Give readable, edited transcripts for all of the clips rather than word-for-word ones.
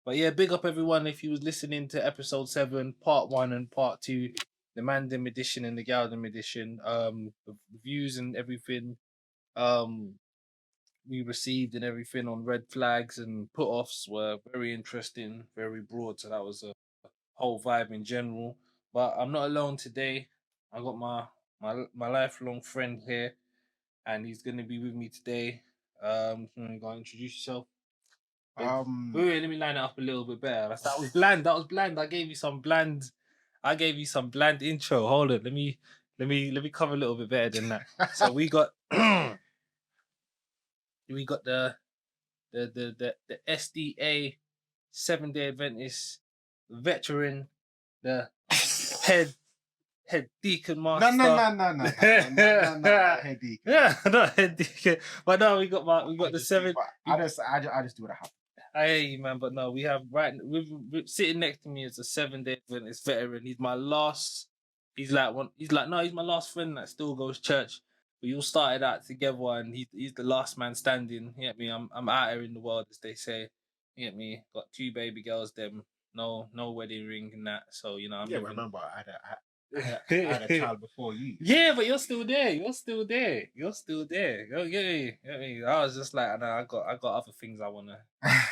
But yeah, big up everyone if you was listening to episode 7, part 1 and part 2, the Mandem edition and the Galdem edition. The views and everything we received and everything on red flags and put offs were very interesting, very broad. So that was a whole vibe in general. But I'm not alone today. I got my lifelong friend here, and he's gonna be with me today. You go introduce yourself. Wait, let me line it up a little bit better. That was bland. That was bland. I gave you some bland. I gave you some bland intro. Hold on. Let me cover a little bit better than that. So we got the SDA 7-day Adventist veteran, the head deacon master. No. Head deacon. Yeah, not head deacon. But no, we got the 7. I just do what I have. I hear you, man, but no, we have we're sitting next to me is a 7-day Adventist veteran. He's my last. He's my last friend that still goes church. We all started out together, and he's the last man standing. You get me? I'm out here in the world, as they say. You get me? Got 2 baby girls, them no wedding ring and that. So I'm remember I had a child before you. Yeah, but you're still there. You're still there. Oh, yeah. I was just like, I got other things I wanna.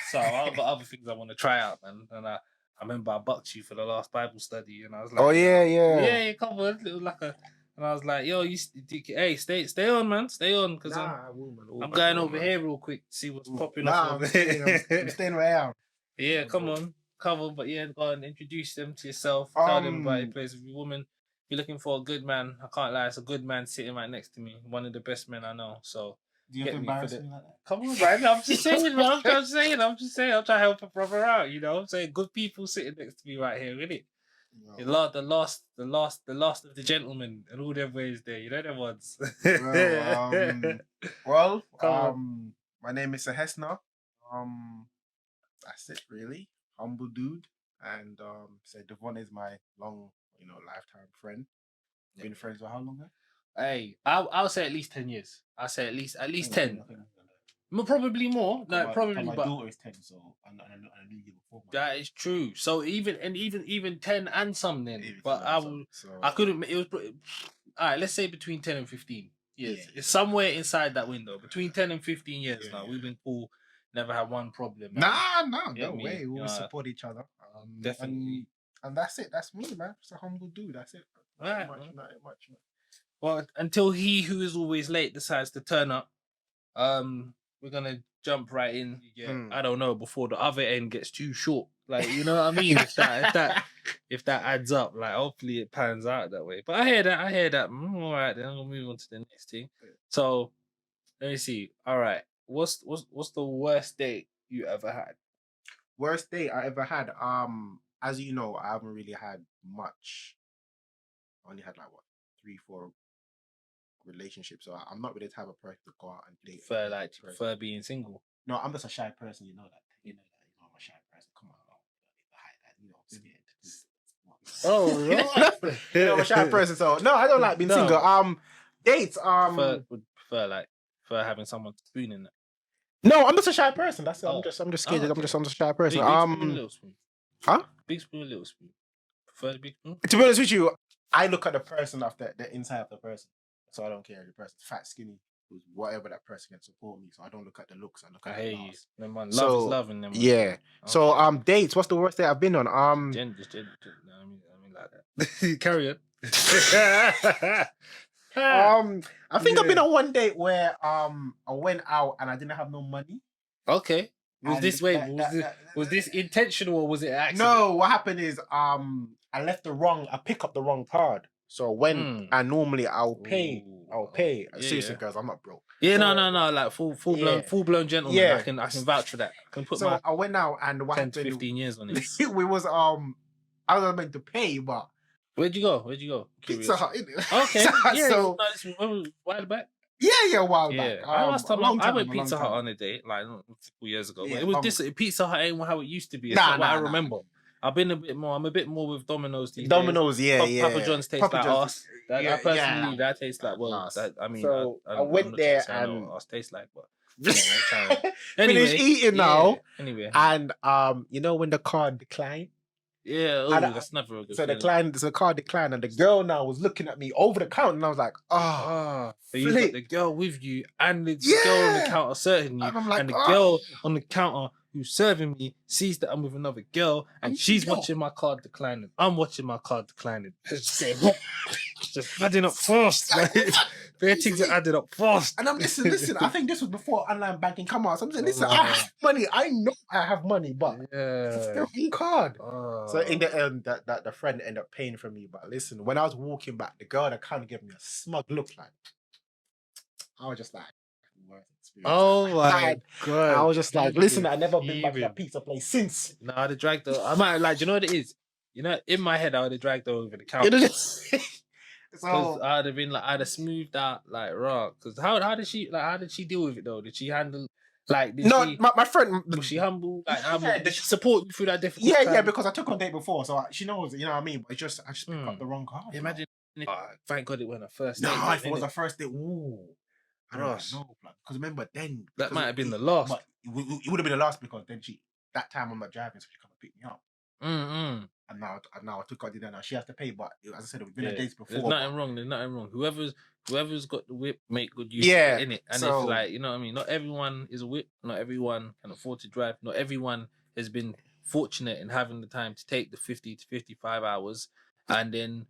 So I've got other things I wanna try out, man. And I remember I bucked you for the last Bible study, and I was like, oh yeah, come on, it was like a. And I was like, yo, hey, stay on, man, stay on, because I'm going over here real quick to see what's popping up. I'm staying where I am. Yeah, come on. Cover, but yeah, go and introduce them to yourself. Tell them about your place with your woman. If you're looking for a good man, I can't lie, it's a good man sitting right next to me. One of the best men I know. So do you have to embarrass me like that? Come on, man. I'm just saying, man. I'm saying. I'm trying to help a brother out. I'm saying good people sitting next to me right here, innit? No. The last of the gentlemen and all their ways there. You know them ones. My name is Hesna. That's it really. Humble dude, and Devon is my long, lifetime friend. Been friends for how long now? Hey, I'll say at least 10 years. I'll say at least 10. Probably more. No, probably. My daughter is 10, so I knew you before. That is true. So even 10 and some then. But I couldn't. It was all right. Let's say between 10 and 15 years. Yeah. It's somewhere inside that window between 10 and 15 years. Now we've been cool. Never had one problem. No way. We always support each other. Definitely. And that's it. That's me, man. Just a humble dude. That's it. Right, not much. Well, until he who is always late decides to turn up, we're gonna jump right in. Yeah. I don't know, before the other end gets too short. Like, you know what I mean? if that adds up, like hopefully it pans out that way. But I hear that. All right, then I'm gonna move on to the next thing. So let me see. All right. What's the worst date you ever had? Worst date I ever had? As you know, I haven't really had much. I only had 3-4 relationships, so I'm not really the type of person to go out and date. Prefer being single? No, I'm just a shy person. You know that. I'm a shy person. Come on, I'm a shy person. So no, I don't like being single. Dates. Would prefer having someone to spoon in that. No, I'm just a shy person. That's it. I'm just scared. Okay. I'm just a shy person. Big spoon, little spoon. Huh? Big spoon, little spoon. Prefer the big spoon? To be honest with you, I look at the person of the inside of the person. So I don't care if the person's fat, skinny, whatever that person can support me. So I don't look at the looks. I look at the looks. Love is love in them. Yeah. Okay. So dates. What's the worst date I've been on? No, I mean like that. Carry on. I think I've been on one date where I went out and I didn't have no money. Okay. Was this intentional or was it an accident? No, what happened is I picked up the wrong card. So when normally I'll pay. Seriously, girls, I'm not broke. Yeah, so, no, like full blown gentleman. Yeah. I can vouch for that. I can put I went out and what 10 to 15 years on it. We was I was meant to pay, but Where'd you go? Pizza Hut, okay. Yeah. So a while back. Yeah, a while back. I went Pizza Hut on a date, like a couple years ago. But it was Pizza Hut ain't how it used to be. It's not what I remember. I've been a bit more. I'm a bit more with Domino's these days. Domino's, yeah, yeah. Papa John's tastes Papa like John's, arse. That, yeah, I personally yeah, that tastes like arse. that. I mean, So I I'm went not trying there to say I know and what arse tastes like, but yeah, sorry. finished Anyway, eating now, Anyway, and you know when the card declined. yeah. Oh, that's never a good So feeling. the card declined, and the girl now was looking at me over the counter, and I was like, So you got the girl with you, and the girl on the yeah. counter serving you, And I'm like, and the girl on the counter who's serving me sees that I'm with another girl, and she's watching my card declining. I'm watching my card declining. Just adding up fast. Like, bare things are added up fast. And I'm listen. I think this was before online banking come out. So I'm saying, listen, I have money. I know I have money, but it's their own card. So in the end, that the friend ended up paying for me. But listen, when I was walking back, the girl that kind of gave me a smug look, like I was just like, worth experience. Oh my god! I was just like, listen, I've never been back to that pizza place since. No, I'd have dragged her. I might like. Do you know what it is? You know, in my head, I would have dragged her over the counter. Because I'd have been like, I'd have smoothed out like raw. Because how did she deal with it though? Did she handle like? My friend was she humble? Like, did she support you through that difficult time? Yeah, because I took on date before, so she knows. You know what I mean? But I just picked up the wrong card. Imagine. Thank God it went a first date. No, if it was a first date, I don't know. Because remember then that might have been the last. But it would have been the last because then that time I'm not driving, so she come and pick me up. And now I took her dinner. Now she has to pay, but as I said, we've been on dates before. There's nothing wrong. Whoever's got the whip, make good use of it, innit? And it's like, you know what I mean? Not everyone is a whip. Not everyone can afford to drive. Not everyone has been fortunate in having the time to take the 50 to 55 hours and then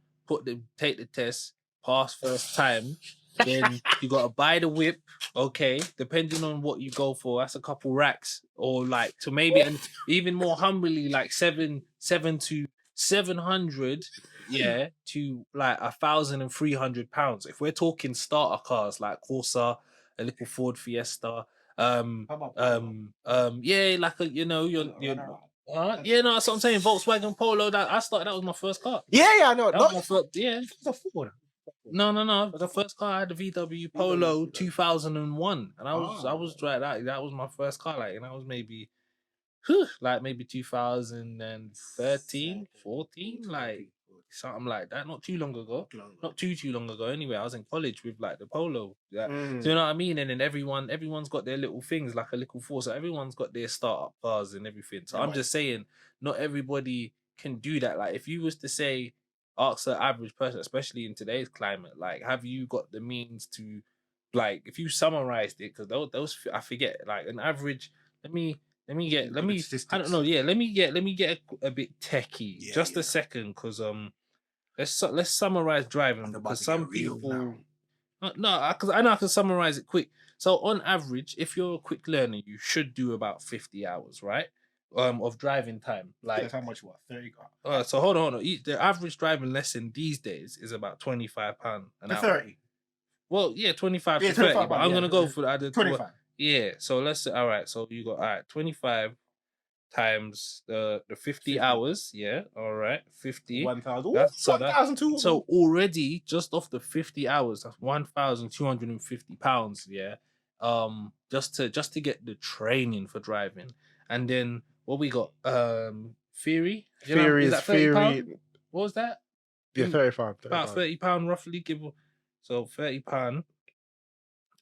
take the test, pass first time. Then you gotta buy the whip, okay? Depending on what you go for, that's a couple racks, or like to maybe and even more humbly, like 700, yeah, to like £1,300. If we're talking starter cars like Corsa, a little Ford Fiesta, yeah, like yeah, no, that's what I'm saying. Volkswagen Polo. That was my first car. Yeah, I know. That was my first, yeah. It was a Ford. No. The first car I had, the VW Polo 2001, and I was driving that was my first car, like, and I was maybe 2013, 14, like something like that. Not too long ago. Not too long ago. Anyway, I was in college with like the Polo. Do you know what I mean? And then everyone's got their little things, like a little force. So everyone's got their startup cars and everything. So I'm just saying, not everybody can do that. Like, if you was to say, ask an average person, especially in today's climate, like, have you got the means to, like, if you summarized it, because those I forget, like an average. Let me get a bit techie, just a second, because let's summarize driving, because some people because I know I can summarize it quick. So on average, if you're a quick learner, you should do about 50 hours, right? Of driving time. Like, that's how much 30 so hold on. The average driving lesson these days is about £25 an hour. 30. Well, yeah, 25 to 30, but I'm gonna go for the 25. Yeah, so let's say, all right, so you got 25 times the 50 hours, yeah, all right, 50. 1,200. So already, just off the 50 hours, that's £1,250, yeah. Just to get the training for driving. And then what we got? Theory? Is that £30? What was that? Yeah, £35. About £30 roughly, so £30.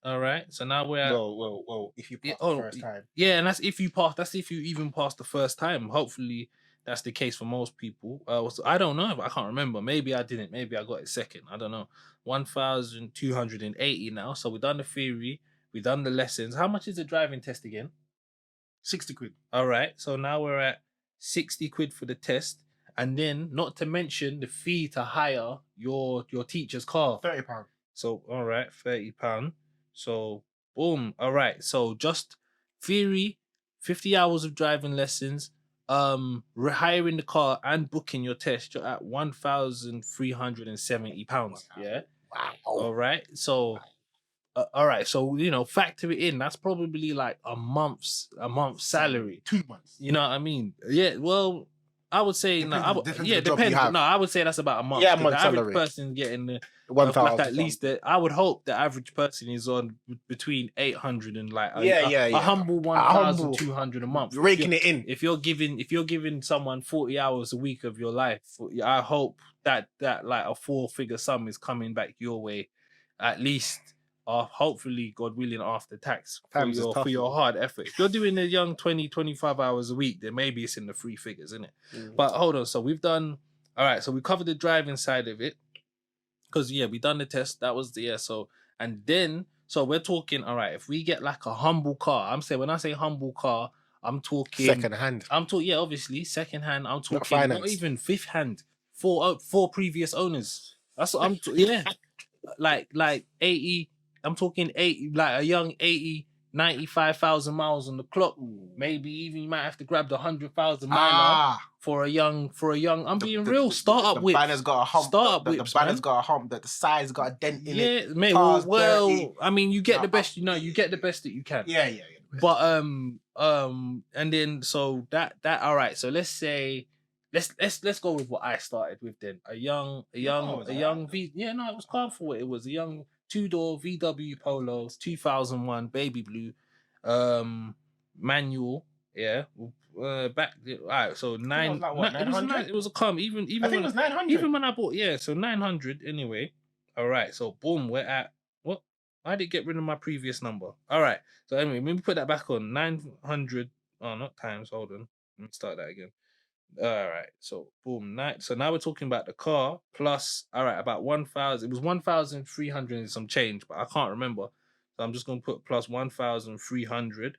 All right, so now we're at well. If you pass the first time, yeah, and that's if you pass. That's if you even pass the first time. Hopefully, that's the case for most people. So I don't know, but I can't remember. Maybe I didn't. Maybe I got it second. I don't know. 1,280 now. So we've done the theory. We've done the lessons. How much is the driving test again? 60 quid. All right, so now we're at 60 quid for the test, and then not to mention the fee to hire your teacher's car. £30. So all right, £30. So boom. All right. So just theory, 50 hours of driving lessons, rehiring the car and booking your test, you're at £1,370. Yeah. Wow. All right. So all right. So factor it in. That's probably like a month's salary. 2 months. You know what I mean? Yeah. Well, I would say depends. No, I would say that's about a month. Yeah, a month the salary. average person getting like at least that I would hope the average person is on between 800 and like a humble 1,200 a month. Raking it in. If you're giving someone 40 hours a week of your life, I hope that like a 4-figure sum is coming back your way, at least. Hopefully, God willing, after tax for your hard effort. If you're doing a young 20-25 hours a week, then maybe it's in the 3 figures, isn't it? But hold on, so we've done all right. So we covered the driving side of it. Because we done the test. That was the so and then so we're talking. All right, if we get like a humble car, when I say humble car, I'm talking second hand. I'm talking obviously second hand. I'm talking not even fifth hand. Four previous owners. That's what I'm like 80. I'm talking 80, like a young 80, 95,000 miles on the clock. Maybe even you might have to grab the 100,000 mile for a young. I'm being real. Startup whip. The banner's got a hump. Startup the banner's got a hump. The side's got a dent in it. Yeah, mate. Well, I mean, you get the best. You get the best that you can. Yeah. But and then so that all right. So let's say let's go with what I started with then. A young V. Yeah, no, it was calm for it. It was a young 2-door VW Polo, 2001 baby blue, manual. Yeah. Back all right. So it was a calm. Even I think it was 900. Even when I bought so 900 anyway. All right. So boom, we're at what? I did get rid of my previous number. All right. So anyway, let me put that back on 900. Oh, not times. Hold on. Let me start that again. All right. So boom. So now we're talking about the car plus. All right, about 1,000. It was 1,300 and some change, but I can't remember. So I'm just gonna put plus 1,300.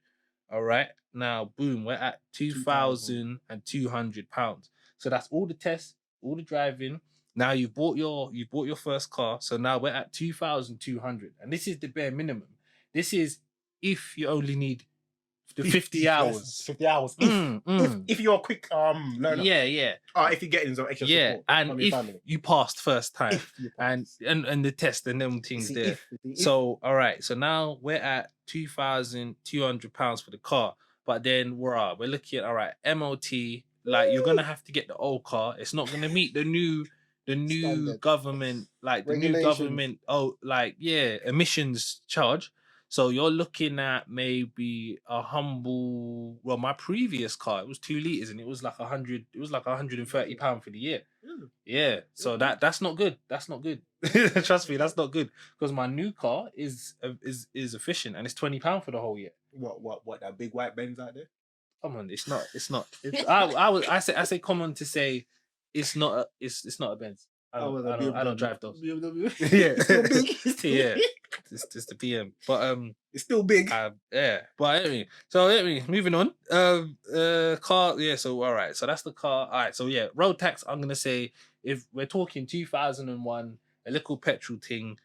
All right. Now boom, we're at £2,200. So that's all the tests, all the driving. Now you bought your first car. So now we're at 2,200, and this is the bare minimum. This is if you only need the 50 hours. 50 hours. If you're a quick learner. Yeah. If you're getting some extra support and from your family. you passed first time and the test and them things there. So all right, so now we're at £2,200 for the car. But then we're looking at all right, MOT, like you're gonna have to get the old car. It's not gonna meet the new government, like the new government emissions charge. So you're looking at maybe a humble. Well, my previous car, it was 2 liters, and it was like 100. It was like £130 for the year. Yeah. So that's not good. That's not good. Trust me, that's not good because my new car is efficient and it's £20 for the whole year. What that big white Benz out there? Come on, it's not. I say common to say it's not. It's not a Benz. I don't drive those. BMW. Yeah, yeah. It's the PM, but it's still big. Yeah, but anyway, moving on. Car. Yeah. So all right. So that's the car. All right. So yeah, road tax. I'm gonna say if we're talking 2001, a little petrol thing,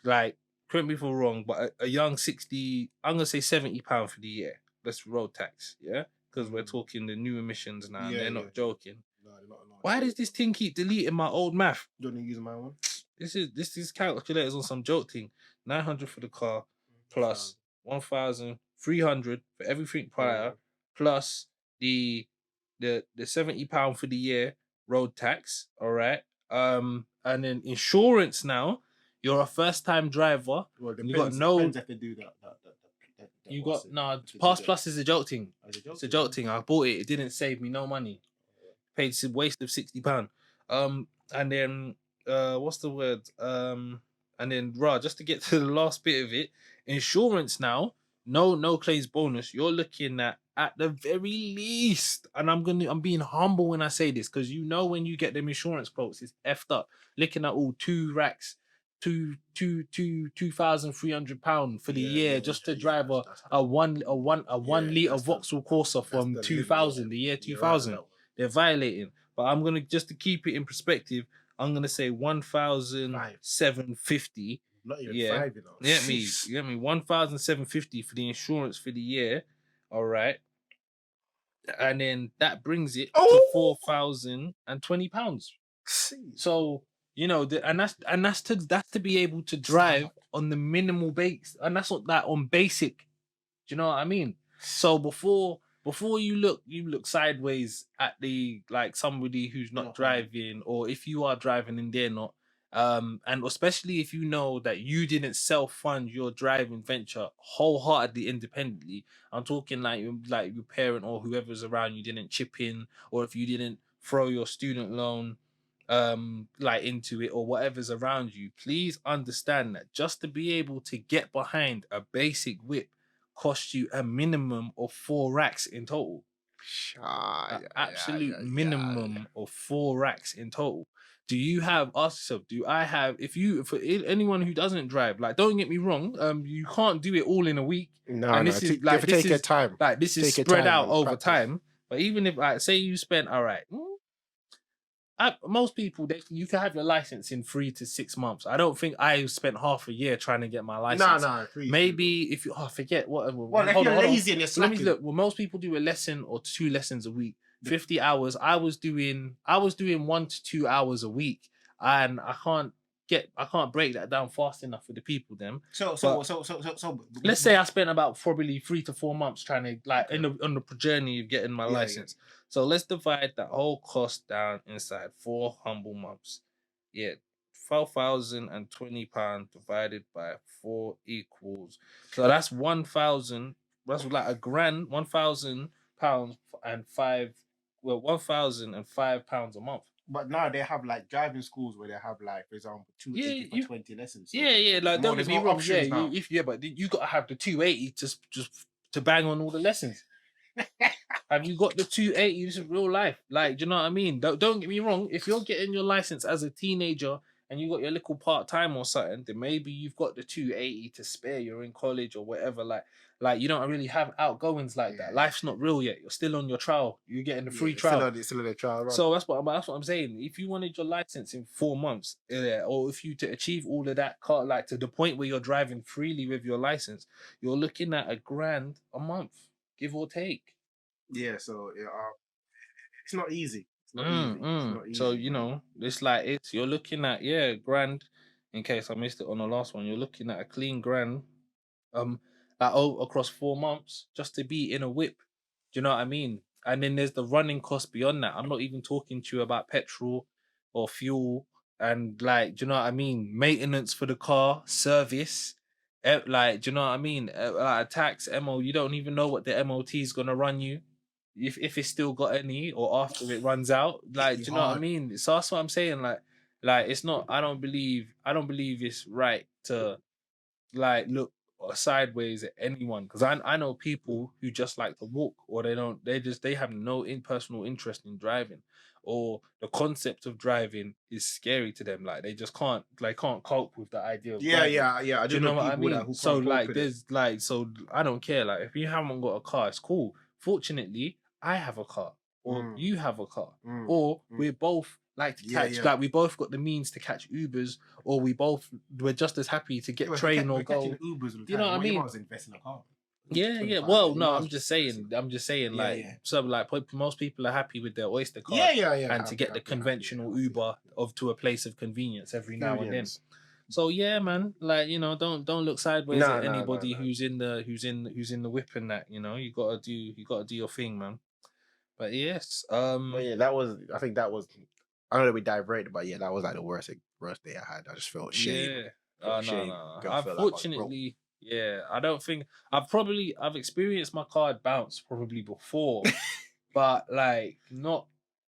like correct me if I'm wrong, but a young 60. I'm gonna say £70 for the year. That's road tax. Yeah, because we're talking the new emissions now. And they're not joking. No, they're not. Why does this thing keep deleting my old math? You don't use my one. This is calculators on some joke thing. 900 for the car, plus 1,300 for everything prior, plus the £70 for the year road tax. All right. And then insurance now. You're a first time driver. Well, you got no. Depends if they do that. You got Pass Plus is a joke thing. It's a joke thing. I bought it. It didn't save me no money. Paid a waste of £60. And then what's the word? And then just to get to the last bit of it, insurance now, no claims bonus. You're looking at the very least, and I'm being humble when I say this, because when you get them insurance quotes, it's effed up. Looking at all 2 racks, £2,300 for the year just to drive a 1 litre Vauxhall Corsa from 2000, the year 2000. They're violating. But I'm gonna, just to keep it in perspective, I'm gonna say 1,750. Not even 5, You get me 1,750 for the insurance for the year. All right. And then that brings it to £4,020. So that's to be able to drive on the minimal base, and that's not that on basic. Do you know what I mean? So before you look sideways at the, like, somebody who's not driving, or if you are driving and they're not, And especially if you know that you didn't self-fund your driving venture wholeheartedly independently. I'm talking like your parent or whoever's around you didn't chip in, or if you didn't throw your student loan like into it or whatever's around you. Please understand that just to be able to get behind a basic whip costs you a minimum of 4 racks in total. Yeah, An yeah, absolute yeah. minimum of 4 racks in total. Do you have, ask yourself, do I have, if you, for anyone who doesn't drive, like, don't get me wrong, you can't do it all in a week. No, And no. this is You have like, to take your time. this is Take your spread time out and over practice. time. But even if, like, say you spent, all right, most people, you can have your license in 3 to 6 months. I don't think I spent half a year trying to get my No, license. no. Free. Maybe if you, oh, forget what. Well, if Hold you're on, hold on. lazy and you're Let me slacking, look. Well, most people do a lesson or 2 lessons a week, 50 hours. I was doing 1 to 2 hours a week, and I can't break that down fast enough for the people. Them. Let's say I spent about probably 3 to 4 months trying to like on the journey of getting my license. So let's divide that whole cost down inside 4 humble months. Yeah, £12,020 divided by 4 equals. So that's 1,000. That's like a grand, £1,000 and five. Well, £1,005 a month. But now they have like driving schools where they have like, for example, 280 for 20 lessons. So Yeah. Like, don't get there's me more wrong. Yeah, options now. but you gotta have the 280 just to bang on all the lessons. Have you got the 280? This is real life. Like, do you know what I mean? Don't get me wrong. If you're getting your license as a teenager and you got your little part time or something, then maybe you've got the 280 to spare. You're in college or whatever. Like you don't really have outgoings like that. Life's not real yet. You're still on your trial. You're getting the free trial. Still on the trial run. So that's what I'm saying. If you wanted your license in 4 months, or if you to achieve all of that, like to the point where you're driving freely with your license, you're looking at £1,000 a month, give or take. Yeah, so it's not easy. It's not easy. It's not easy. So it's like you're looking at grand. In case I missed it on the last one, you're looking at a clean grand, across 4 months just to be in a whip. Do you know what I mean? And then there's the running cost beyond that. I'm not even talking to you about petrol or fuel and like, do you know what I mean? Maintenance for the car, service, like, do you know what I mean? Like a tax, MO, you don't even know what the MOT is gonna run you. If it's still got any or after it runs out, like, do you know what I mean? So that's what I'm saying. Like it's not. I don't believe it's right to like look sideways at anyone because I know people who just like to walk or they have no personal interest in driving or the concept of driving is scary to them. Like they just can't cope with the idea of driving. Yeah. I Do you know what I mean? Who So can't like cope with there's like so I don't care. Like if you haven't got a car, it's cool. Fortunately, I have a car or you have a car or we're both like to catch like we both got the means to catch Ubers or we're just as happy to get train or go. Ubers You know what I mean? I was investing in a car. Yeah. Well, no, I'm just saying, like, so like most people are happy with their Oyster card, and to get the conventional Uber to a place of convenence every now and then. So yeah, man, like don't look sideways at anybody who's in the whip and that. You gotta do your thing, man. But yes, that was. I think that was. I know that we diverted, but that was like the worst day I had. I just felt shame. Yeah. No. Unfortunately, I don't think I've experienced my card bounce probably before, but like not.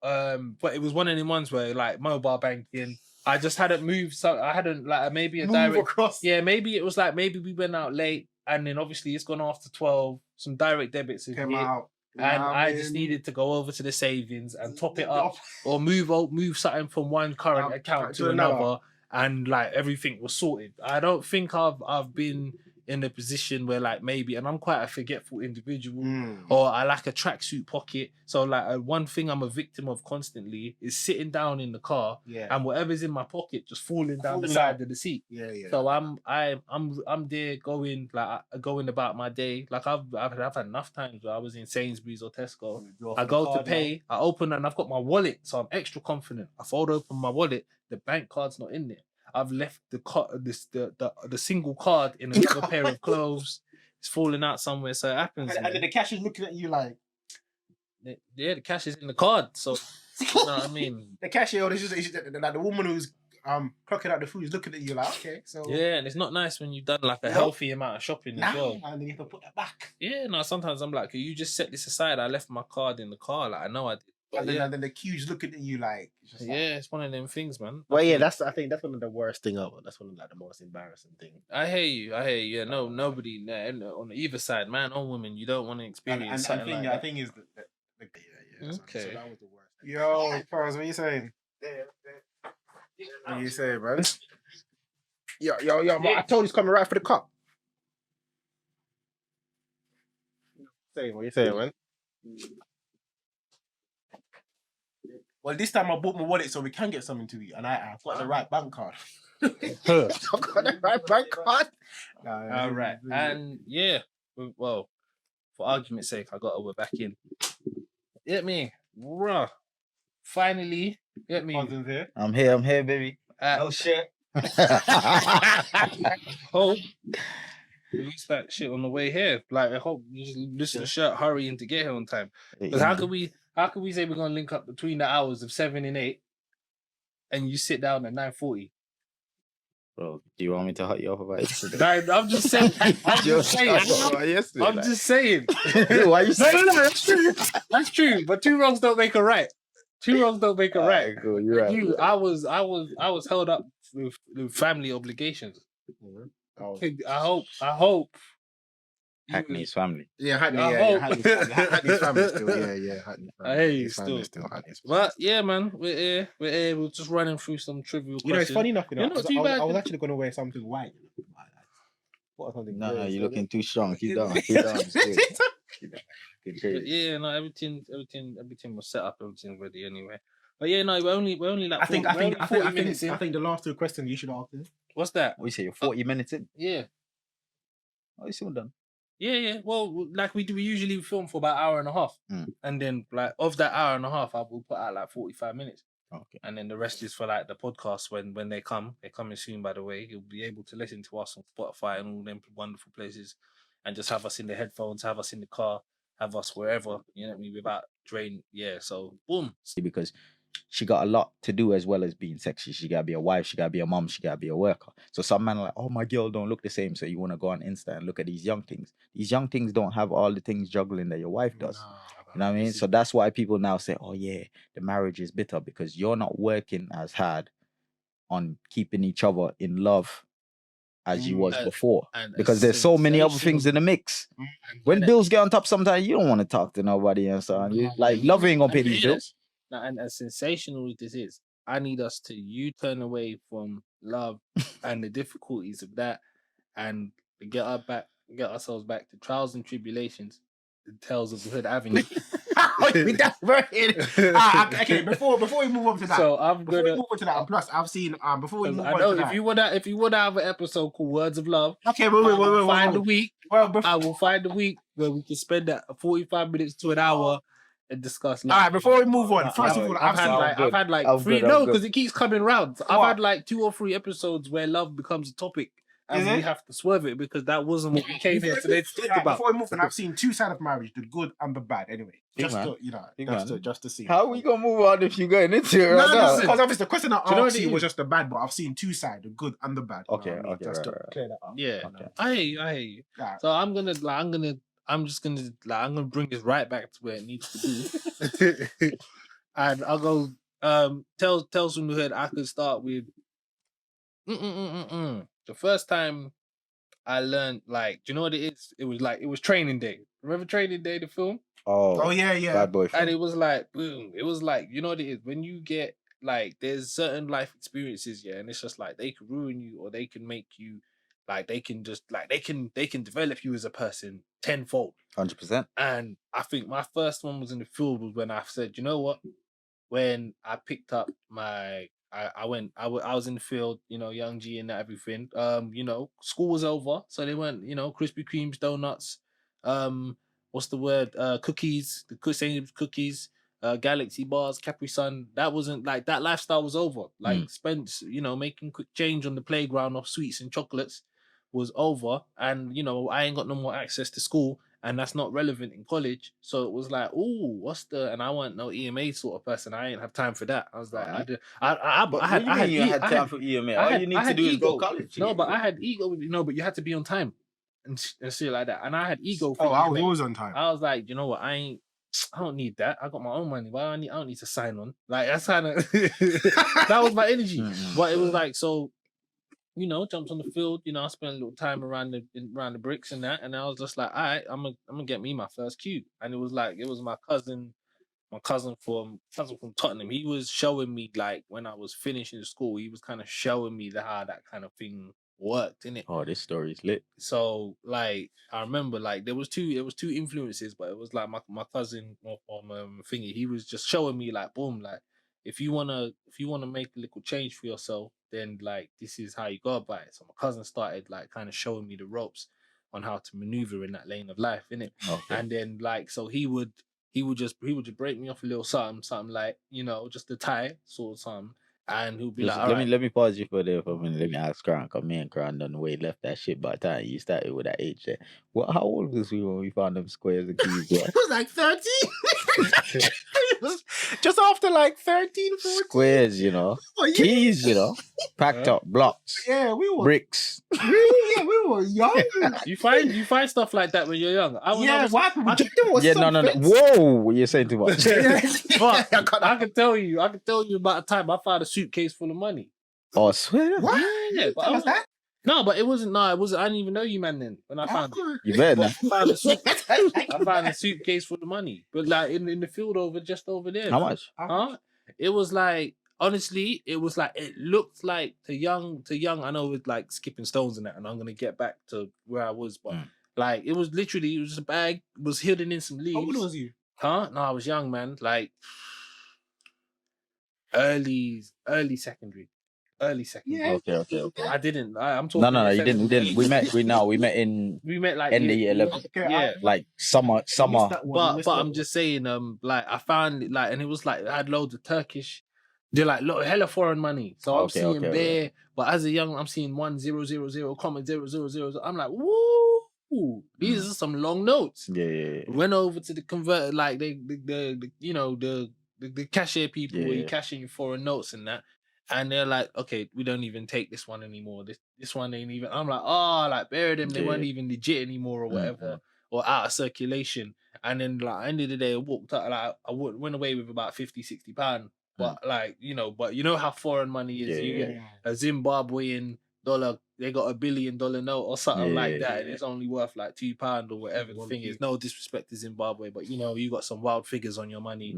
But it was one of the ones where like mobile banking. I just hadn't moved, so I hadn't like maybe a direct across. Yeah, maybe it was like maybe we went out late, and then obviously it's gone after 12. Some direct debits have Came hit. out. And I just needed to go over to the savings and top it up or move something from one current account to another and like everything was sorted. I don't think I've been in a position where like maybe, and I'm quite a forgetful individual or I lack a tracksuit pocket. So like one thing I'm a victim of constantly is sitting down in the car and whatever's in my pocket just falling down the side of the seat. So I'm there going about my day. Like I've had enough times where I was in Sainsbury's or Tesco. I go to pay, I open and I've got my wallet, so I'm extra confident. I fold open my wallet, the bank card's not in there. I've left the single card in another pair of clothes. It's falling out somewhere, so it happens. And then the cash is looking at you like, the cash is in the card. So you know what I mean. The cashier, it's just like the woman who's clocking out the food, he's looking at you like, okay, so Yeah, and it's not nice when you've done like a No. healthy amount of shopping as well. and then you have to put that back. Yeah, no, sometimes I'm like, can you just set this aside? I left my card in the car. Like, I know I did. But And then the queue's looking at you like, it's just like, yeah, it's one of them things, man. Well, yeah, I think that's one of the worst thing ever. That's one of like the most embarrassing thing. I hear you. Yeah, no, nobody on either side, man or woman, you don't want to experience something like that. I think is yeah. Okay. So that was the worst. Yo, Paz, what are you saying? What are you saying, man? Yo, man, I told you he's coming right for the cup. What you saying, man? Well, this time I bought my wallet so we can get something to eat, and I've got the right bank card. I've got the right bank card. All right, and yeah, well, for argument's sake, I got we're back in. Get me, bruh. Finally, get me. Cousins here. I'm here, baby. No shit. Hope release that shit on the way here. Like, I hope you just listen to shirt hurrying to get here on time. Because how could we say we're gonna link up between the hours of 7 and 8, and you sit down at 9:40? Bro, do you want me to hut you up about yesterday? I'm just saying. I'm just saying. Why you saying? No. That's true. But two wrongs don't make a right. Right. Cool, you're right. I was held up with family obligations. Oh. I hope. Hackney's family. Yeah, Hackney, Hackney's family still. Yeah, Hackney's family. Hey, still. But yeah, man, we're here. We're just running through some trivial questions. You know, it's funny enough. You're not too bad. I was actually going to wear something white. What something? No, you're looking too strong. Keep down. But yeah, no, everything was set up. Everything's ready anyway. But yeah, no, we're only like. I think the last two questions you should ask him. What's that? What you say? You're 40 minutes in. Yeah. Oh, you still done? Yeah. Well, like we usually film for about an hour and a half, and then like of that hour and a half, I will put out like 45 minutes. Okay. And then the rest is for like the podcast when they come. They're coming soon, by the way. You'll be able to listen to us on Spotify and all them wonderful places, and just have us in the headphones, have us in the car, have us wherever. You know what I mean? Without drain. Yeah. So boom. Because she got a lot to do as well as being sexy. She gotta be a wife, she gotta be a mom, she gotta be a worker. So some men are like, oh, my girl don't look the same. So you want to go on Insta and look at these young things. These young things don't have all the things juggling that your wife does. You know what I mean? So that's why people now say, oh yeah, the marriage is bitter, because you're not working as hard on keeping each other in love as you was before. Because there's so many other things in the mix. When bills get on top, sometimes you don't want to talk to nobody and so on. Like, love ain't gonna pay these bills. Now, and as sensational as this is, I need us to U-turn away from love and the difficulties of that, and get ourselves back to trials and tribulations, the tales of the Hood Avenue. Okay, before we move on to that, and plus I've seen before we move on to that, if you wanna have an episode called Words of Love, okay, we'll find the week. I will find the week where we can spend that 45 minutes to an hour and discuss. All right, before we move on, first of all, I've had like three. No, because it keeps coming round. I've had like 2 or 3 episodes where love becomes a topic, and we have to swerve it because that wasn't what we came here today to talk about. Before we move on, I've seen 2 sides of marriage: the good and the bad. Anyway, just to see. How are we gonna move on if you're going into it right now? Because obviously the question I asked you was just the bad, but I've seen 2 sides: the good and the bad. Okay, just to clear that up. Yeah, I hear you. So I'm gonna bring this right back to where it needs to be. And I'll go tell from the Hood. I could start with the first time I learned, like, do you know what it is? It was Training Day. Remember Training Day, the film? Oh yeah. Bad boy film. And it was like, boom. It was like, you know what it is? When you get, like, there's certain life experiences, and it's just like they can ruin you, or they can make you, like, they can just, like, they can develop you as a person tenfold. 100%. And I think my first one was in the field was when I said, you know what? When I picked up my, I was in the field, young G and everything. School was over, so they went, Krispy Kremes, donuts, what's the word? Cookies, the same cookies, Galaxy bars, Capri Sun. That wasn't like, that lifestyle was over. Like spend, making quick change on the playground of sweets and chocolates was over. And I ain't got no more access to school. and that's not relevant in college. So it was like, oh, what's the? And I wasn't no EMA sort of person. I ain't have time for that. I was like, Alright. I did. I But had, what do you I mean had, you had I time had, for EMA? I All had, you I need to had do is go ego. college. No, but I had ego. But you had to be on time and shit like that. And I had ego for Oh, I was EMA. always on time. I was like, you know what? I don't need that. I got my own money. I don't need to sign on. Like that's kind of that was my energy. But it was like so. Jumped on the field. I spent a little time around the bricks and that, and I was just like, all right, I'm gonna get me my first cube. And it was my cousin from Tottenham. He was showing me like when I was finishing school, he was kind of showing me how that kind of thing worked in it. Oh, this story is lit. So like I remember like there was two influences, but it was like my cousin from thingy. He was just showing me like boom, like if you wanna make a little change for yourself, then like this is how you go about it. So my cousin started like kind of showing me the ropes on how to maneuver in that lane of life, innit? Okay. And then like so he would just break me off a little something like just a tie sort of something, and he'll be like, all Let right. me pause you for there for a minute. Let me ask Cran, cause me and Cran done way left that shit by the time you started with that age there. Well, how old was we when we found them squares and keys? It was like 13. It was just after like 13, 14. Squares, Oh, yeah. keys, packed up blocks, Yeah, we were bricks. really, we were young. You find stuff like that when you're young. When I was- what happened? There was Yeah, some no. fits. Whoa, you're saying too much. But I can tell you about a time I found a suitcase full of money. Oh, swear. What? Yeah, but Tell us that. No, but it wasn't. No, it wasn't. I didn't even know you, man. Then when I found it, You better but not. I found a suitcase full of money, but like in the field just over there. How much? Huh? It was like honestly, it looked like to young. I know it's like skipping stones and that, and I'm gonna get back to where I was, but like it was just a bag was hidden in some leaves. How old was you? Huh? No, I was young, man. Like early secondary. Yeah. Okay. I didn't. I'm talking. No, you didn't. We met. We met in We met like end of year 11. Okay, Yeah. Like summer. But I'm just saying, like I found it like, and it was like I had loads of Turkish. They're like hella foreign money. So I'm seeing bare, but as a young, I'm seeing 1000,000. I'm like, woo, these are some long notes. Yeah. Went over to the converter, like the cashier people where you Yeah. cashing your foreign notes and that. And they're like, okay, we don't even take this one anymore. This one ain't even. I'm like, like bury them. They weren't even legit anymore or whatever, or out of circulation. And then like end of the day, I walked out. Like I went away with about 50, 60 pound. But like but you know how foreign money is. You get a Zimbabwean dollar. They got $1 billion note or something like that, and it's only worth like £2 or whatever the thing is. No disrespect to Zimbabwe, but you got some wild figures on your money.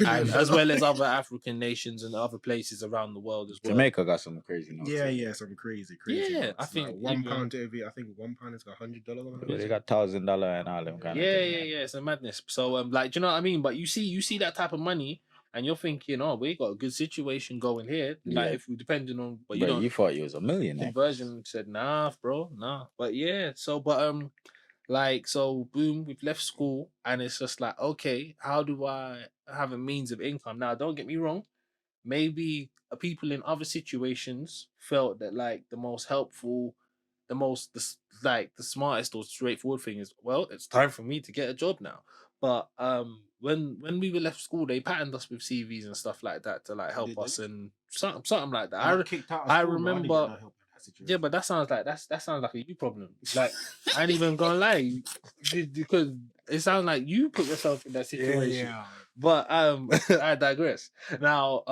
And as well as other African nations and other places around the world as well. Jamaica got some crazy notes. Yeah, some crazy. Yeah, notes. I think like £1 to every. I think £1 is got $100. Yeah, they got $1,000 and all them kind of things. Yeah, it's a madness. So like, do you know what I mean? But you see that type of money, and you're thinking, oh, we got a good situation going here. Like if we depending on, but you thought you was a millionaire. Conversion said, nah, bro, nah. But yeah, so like so, boom, we've left school, and it's just like, okay, how do I have a means of income? Now, don't get me wrong. Maybe people in other situations felt that like the most helpful, the smartest or straightforward thing is, well, it's time for me to get a job now. But when we were left school, they patterned us with CVs and stuff like that to like help us and something like that. I remember. Yeah, but that sounds like a you problem. Like I ain't even gonna lie, because it sounds like you put yourself in that situation. Yeah. But I digress. Now,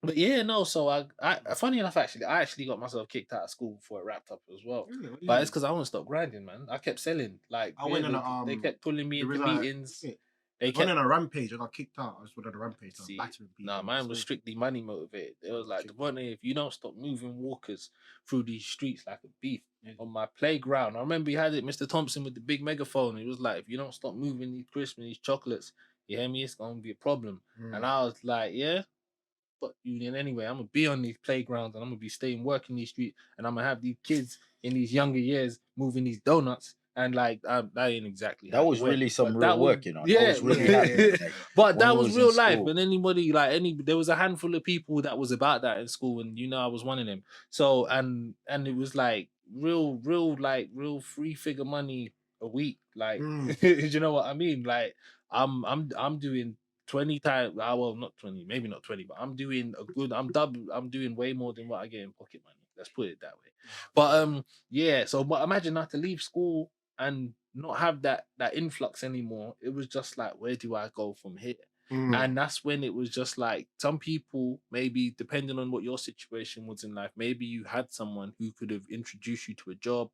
but yeah, no. So I funny enough, I actually got myself kicked out of school before it wrapped up as well. Really? But it's because I wouldn't stop grinding, man. I kept selling. Like I went on they kept pulling me into meetings. I went on a rampage. I got kicked out. I just went on a rampage. See, mine was strictly money motivated. It was like, Devontae, if you don't stop moving walkers through these streets like a beef on my playground. I remember he had it, Mr. Thompson with the big megaphone. He was like, if you don't stop moving these crisps and these chocolates, you hear me? It's gonna be a problem. And I was like, yeah. But union anyway, I'm gonna be on these playgrounds and I'm gonna be staying working these streets, and I'm gonna have these kids in these younger years moving these donuts. And like that ain't exactly that was really some real work, Yeah, that was really happening. But that was real life. And anybody there was a handful of people that was about that in school, and I was one of them. So and it was like real 3-figure money a week. Like, Mm. you know what I mean? Like, I'm doing 20 times. Well, not 20, maybe not 20, but I'm doing a good. I'm doing way more than what I get in pocket money. Let's put it that way. But yeah. So, but imagine I had to leave school and not have that influx anymore. It was just like, where do I go from here? Mm. And that's when it was just like some people, maybe depending on what your situation was in life, maybe you had someone who could have introduced you to a job.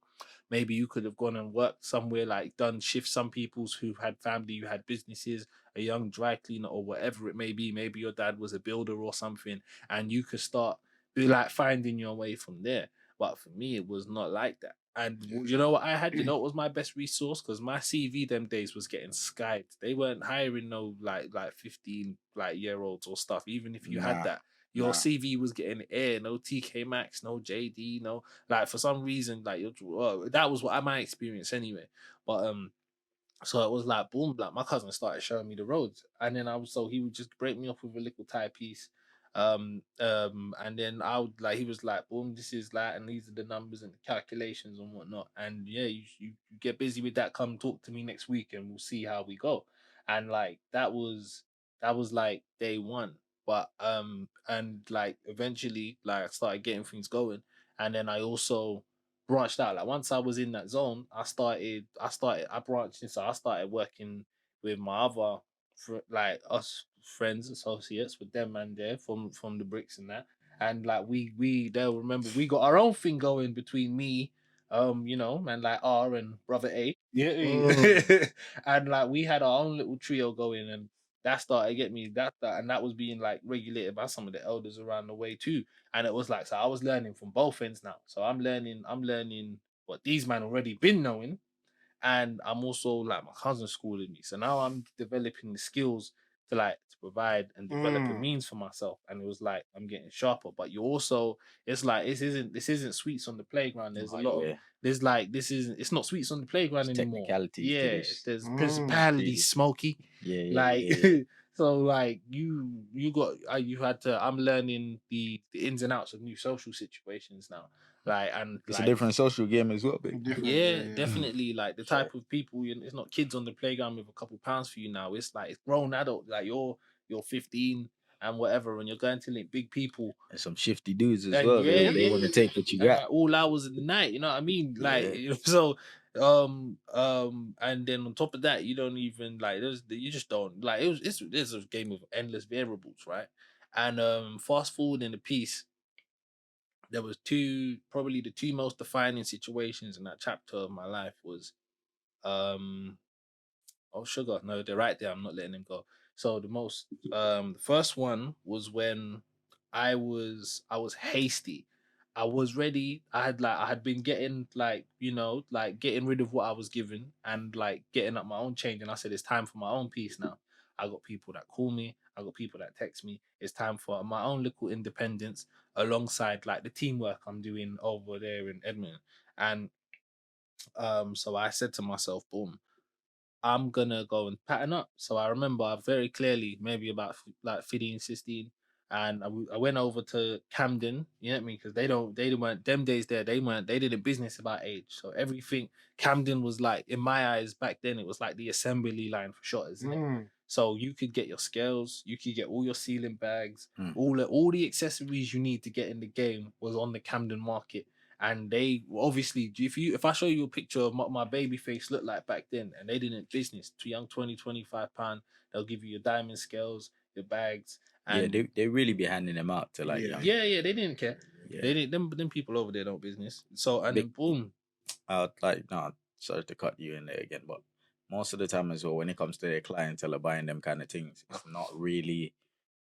Maybe you could have gone and worked somewhere, like done shifts. Some people's who had family, who had businesses, a young dry cleaner or whatever it may be. Maybe your dad was a builder or something, and you could start be like finding your way from there. But for me, it was not like that. And you know what I had? You know what was my best resource? Because my CV them days was getting skied. They weren't hiring no like 15 like year olds or stuff. Even if you had Nah. that, your Nah. CV was getting air. No TK Maxx, no JD, no like for some reason like well, that was what my experience anyway. But so it was like boom, like my cousin started showing me the roads, and then he would just break me up with a little tie piece, and then I would like he was like boom, this is like, and these are the numbers and the calculations and whatnot, and yeah, you get busy with that. Come talk to me next week, and we'll see how we go. And like that was like day one, but and like eventually like I started getting things going, and then I also branched out. Like once I was in that zone, I branched inside. I started working with my other like us friends, associates with them and there from the bricks and that. And like they'll remember we got our own thing going between me, and like R and brother A. Yeah. Mm. And like we had our own little trio going, and that started getting me and that was being like regulated by some of the elders around the way too. And it was like, so I was learning from both ends now. So I'm learning what these men already been knowing, and I'm also like my cousin's schooling me. So now I'm developing the skills to provide and develop a Mm. means for myself. And it was like I'm getting sharper. But you also, it's like this isn't sweets on the playground. There's a Oh, lot of yeah. there's like it's not sweets on the playground There's anymore. technicalities to Yeah, this. there's Mm. principality Really. smoky. Yeah, yeah, Like yeah, yeah. so like you got you had to I'm learning the ins and outs of new social situations now. Like and It's a like different social game as well, big. Different. Yeah. yeah, Yeah. definitely. Like the Sure. type of people, it's not kids on the playground with a couple pounds for you now. It's like it's grown adult. Like you're 15 and whatever, and you're going to link big people. And some shifty dudes as And well. yeah, They yeah, want to take what you and got. like all hours of the night. You know what I mean? Like Yeah. so, and then on top of that, you don't even like you just don't like it's a game of endless variables, right? And fast forward in the piece, there was probably the two most defining situations in that chapter of my life was um oh sugar, no, they're right there. I'm not letting them go. So the first one was when I was hasty. I was ready. I had been getting like getting rid of what I was given and like getting up my own change. And I said it's time for my own piece now. I got people that call me. I got people that text me. It's time for my own little independence alongside like the teamwork I'm doing over there in Edmonton. And so I said to myself, boom, I'm gonna go and pattern up. So I remember very clearly, maybe about like 15, 16, and I went over to Camden. You know what I mean? Because they weren't them days there. They didn't business about age. So everything Camden was like in my eyes back then. It was like the assembly line for shotters, isn't it? Mm. So you could get your scales, you could get all your sealing bags, Mm. all the accessories you need to get in the game was on the Camden market. And they obviously, if I show you a picture of what my baby face looked like back then, and they didn't business too young, 20, 25 pound, they'll give you your diamond scales, your bags, Yeah, and they really be handing them out to like Yeah. young. yeah, they didn't care. Yeah. They didn't them people over there don't business. So and Big, then boom, like, no, sorry to cut you in there again, but most of the time as well, when it comes to their clientele of buying them kind of things, it's not really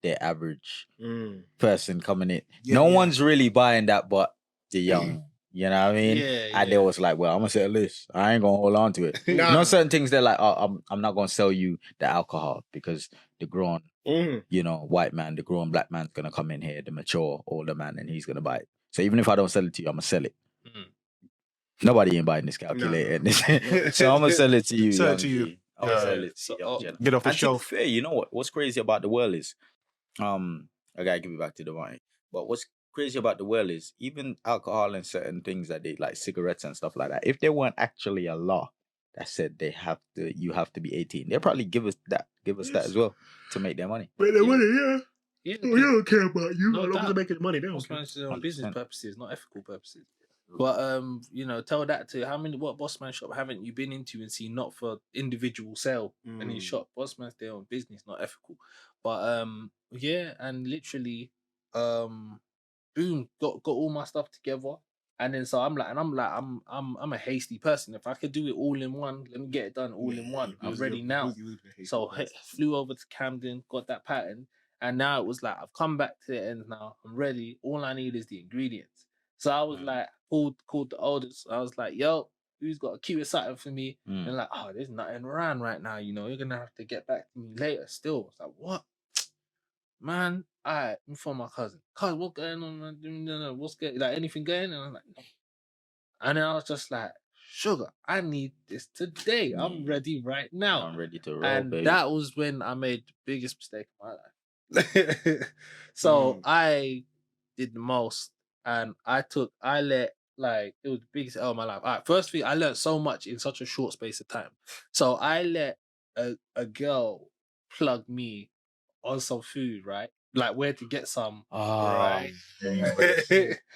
their average Mm. person coming in. Yeah, No yeah. one's really buying that but the young. You know what I mean? yeah, And they yeah. was like, well, I'm gonna sell this. I ain't gonna hold on to it. You know, Nah. certain things they're like, oh, I'm not gonna sell you the alcohol because the grown, Mm. white man, the grown black man's gonna come in here, the mature older man, and he's gonna buy it. So even if I don't sell it to you, I'm gonna sell it. Mm. Nobody ain't buying this No. calculator. So I'm gonna sell it to you, Sell it young to you. G. I'm gonna Yeah. sell it to So you, young Jen. Get off the And to be shelf. fair, you know what's crazy about the world is, I gotta give it back to the money. But what's crazy about the world is even alcohol and certain things that they like cigarettes and stuff like that. If they weren't actually a law, that said you have to be 18. They'll probably give us that as well to make their money. But they want it, yeah. Yeah, Oh, they don't care about you. No As long as doubt. they're making money, they don't Boss care. man should on business 100%. purposes, not ethical purposes. But you know, tell that to what boss man shop haven't you been into and seen not for individual sale and in shop. Boss man's there on business, not ethical. But yeah, and literally boom, got all my stuff together. And then so I'm like, I'm a hasty person. If I could do it all in one, let me get it done all in one. I'm ready now. So flew over to Camden, got that pattern, and now it was like I've come back to the end now. I'm ready. All I need is the ingredients. So I was like, called the oldest. I was like, yo, who's got a cute something for me? And like, oh, there's nothing around right now. You know, you're gonna have to get back to me later. Still, I was like, what? Man, I'm for my cousin. Cuz, what's going on, man? No, what's going like anything going? And I'm like, no. And then I was just like, sugar, I need this today. I'm ready right now. I'm ready to roll, and baby. that was when I made the biggest mistake of my life. So I did the most, and I let like it was the biggest L of my life. All right, first thing I learned so much in such a short space of time. So I let a girl plug me on some food, right? Like where to get some, right? You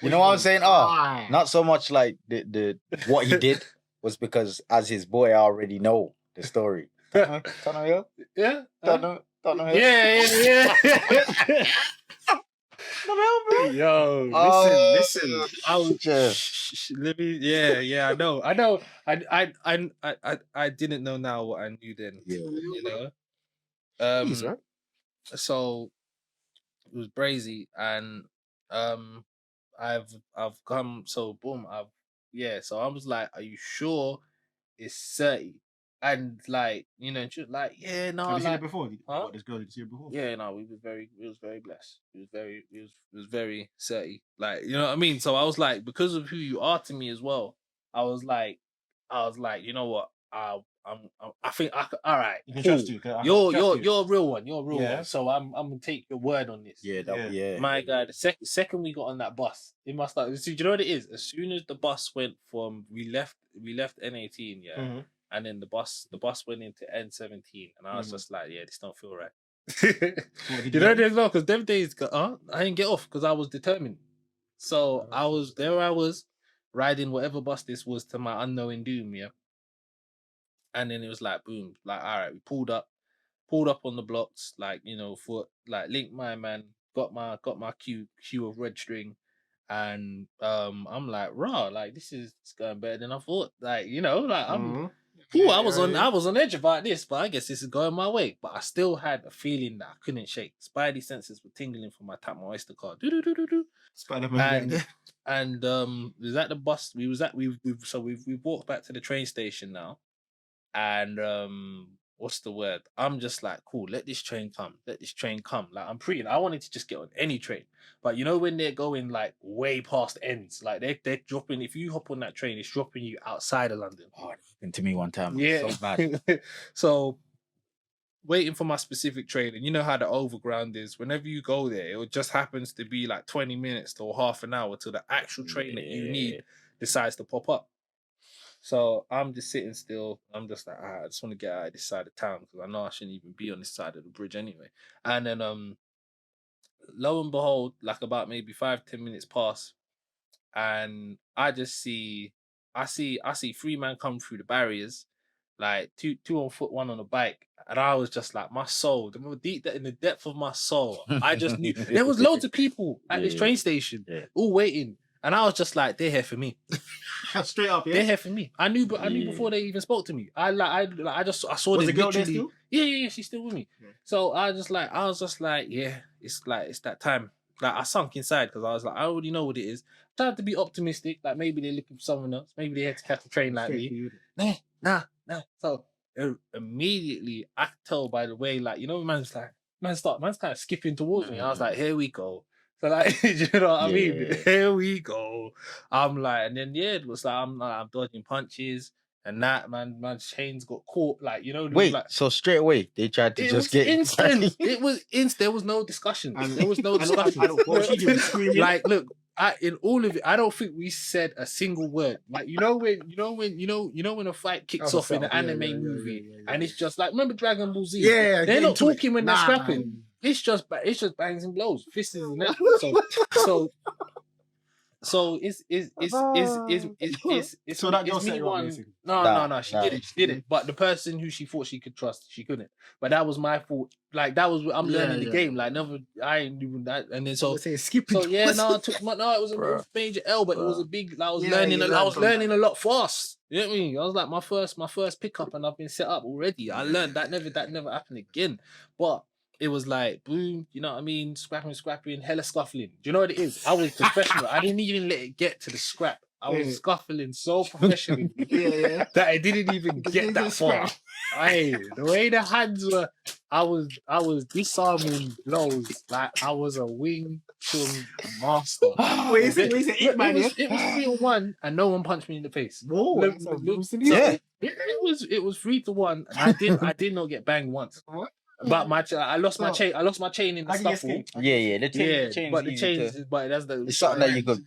know what I'm saying? Oh, not so much like the what he did was because as his boy, I already know the story. Yeah. Yo, listen. I was just let me. Yeah. I know. I didn't know now what I knew then. Yeah. You know. Right? So it was brazy, and I've come. So boom. So I was like, "Are you sure it's 30?" And like, you know, she was like, "Yeah, no." Have you seen like, it before? huh? What, this girl, did you see it before? Yeah, no, we was very blessed. It was very 30. Like, you know what I mean? So I was like, because of who you are to me as well, I was like, you know what? I think I could, all right. You can Cool. trust you. You're a real one. You're a real Yeah. one. So I'm gonna take your word on this. Yeah. My God, the second we got on that bus, it must have. See, do you know what it is? As soon as the bus went from we left N18, yeah, Mm-hmm. and then the bus went into N17, and I was just like, yeah, this don't feel right. Did You know, there's no, because them days, I didn't get off because I was determined. So I was riding whatever bus this was to my unknowing doom, yeah. And then it was like boom, like all right, we pulled up on the blocks, like, you know, for like link my man, got my queue of red string, and I'm like, raw, like this is going better than I thought. Like, you know, like I'm cool. I was on edge about this, but I guess this is going my way. But I still had a feeling that I couldn't shake. Spidey senses were tingling from my tap my oyster card. Spider-Man. And we was at the bus. We walked back to the train station now, and what's the word? I'm just like, cool, let this train come. Like I wanted to just get on any train. But you know when they're going like way past ends, like they're dropping, if you hop on that train, it's dropping you outside of London. Oh, it happened to me one time. Yeah. So bad. So waiting for my specific train, and you know how the overground is. Whenever you go there, it just happens to be like 20 minutes to half an hour till the actual train that you need decides to pop up. So I'm just sitting still. I'm just like, I just want to get out of this side of town because I know I shouldn't even be on this side of the bridge anyway. And then lo and behold, like about maybe 5-10 minutes pass, and I just see I see three men come through the barriers, like two on foot, one on a bike. And I was just like, my soul, in the depth of my soul, I just knew there was loads of people at this train station all waiting. And I was just like, they're here for me. Straight up, yeah. They're here for me. I knew before they even spoke to me. I saw Was them the girl there literally. still? Yeah, she's still with me. Yeah. So I was just like, yeah, it's that time. Like I sunk inside because I was like, I already know what it is. Tried to be optimistic, like maybe they're looking for someone else. Maybe they had to catch a train like me. Nah. So immediately I could tell by the way, like, you know, man's kind of skipping towards me. I was like, here we go. So like, you know what I mean? Here we go. I'm like, and then it was like I'm dodging punches, and that man's chains got caught. Like, you know, Wait, like, so straight away they tried to just get instant. It was instant. There was no discussion. There was no discussion. What was she doing? Screaming? Like, look, in all of it, I don't think we said a single word. Like when a fight kicks Oh, off in an yeah, anime yeah, yeah, movie, yeah, and yeah. it's just like, remember Dragon Ball Z? Yeah, They're get not into it. talking when they're Nah. scrapping. It's just bangs and blows, fists and everything. So So that girl it's set me you up, one. basically. No, she didn't. But the person who she thought she could trust, she couldn't. But that was my fault. Like that was I'm learning the game. Like never, I ain't doing that. And then so skipping. so yeah, no, it was a Bruh. major L, but it was a big. Like, I was Yeah, learning. you I learn was from learning a lot fast. You know what I mean? I was like my first pickup, and I've been set up already. I learned that never happened again. But it was like boom, you know what I mean? Scrapping, hella scuffling. Do you know what it is? I was professional. I didn't even let it get to the scrap. I was Yeah. scuffling so professionally Yeah. that I didn't even get that far. Aye, the way the hands were, I was disarming blows like I was a Wing Chun master. Wait, is it Look, man? it was 3-1 and no one punched me in the face. Whoa, Look, that's a look, Bruce Lee. Yeah. it was 3-1. And I did not get banged once. What? But I lost my So, chain. I lost my chain in the How can you scuffle. escape? Yeah. The chain's But the easy chains, to- but that's the. It's something that you could.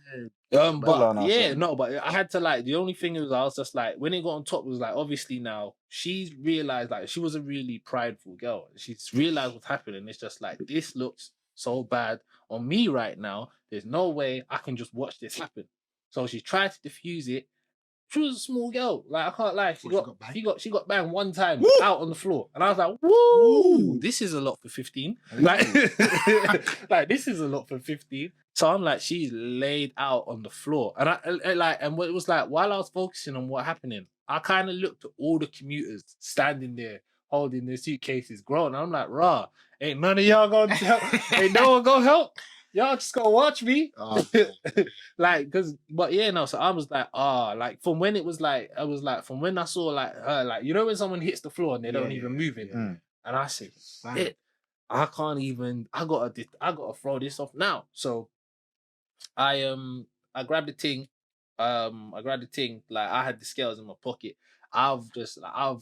But Pull on or yeah, something. no, but I had to like. The only thing was I was just like when it got on top was like obviously now she's realized like she was a really prideful girl. She's realized what's happening. It's just like this looks so bad on me right now. There's no way I can just watch this happen. So she tried to diffuse it. She was a small girl. Like I can't lie. She got banged one time out on the floor. And I was like, woo, this is a lot for 15. Like, like this is a lot for 15. So I'm like, she's laid out on the floor. And and what it was like, while I was focusing on what happening, I kind of looked at all the commuters standing there holding their suitcases, grown. I'm like, rah, ain't none of y'all gonna help. Ain't no one gonna help. Y'all just gonna watch me. Oh, Like, but yeah, no. So I was like, like from when it was like, I was like, from when I saw like her, like you know when someone hits the floor and they don't even move it, and I said, shit, I can't even. I gotta throw this off now. So I grabbed the thing, like I had the scales in my pocket. I've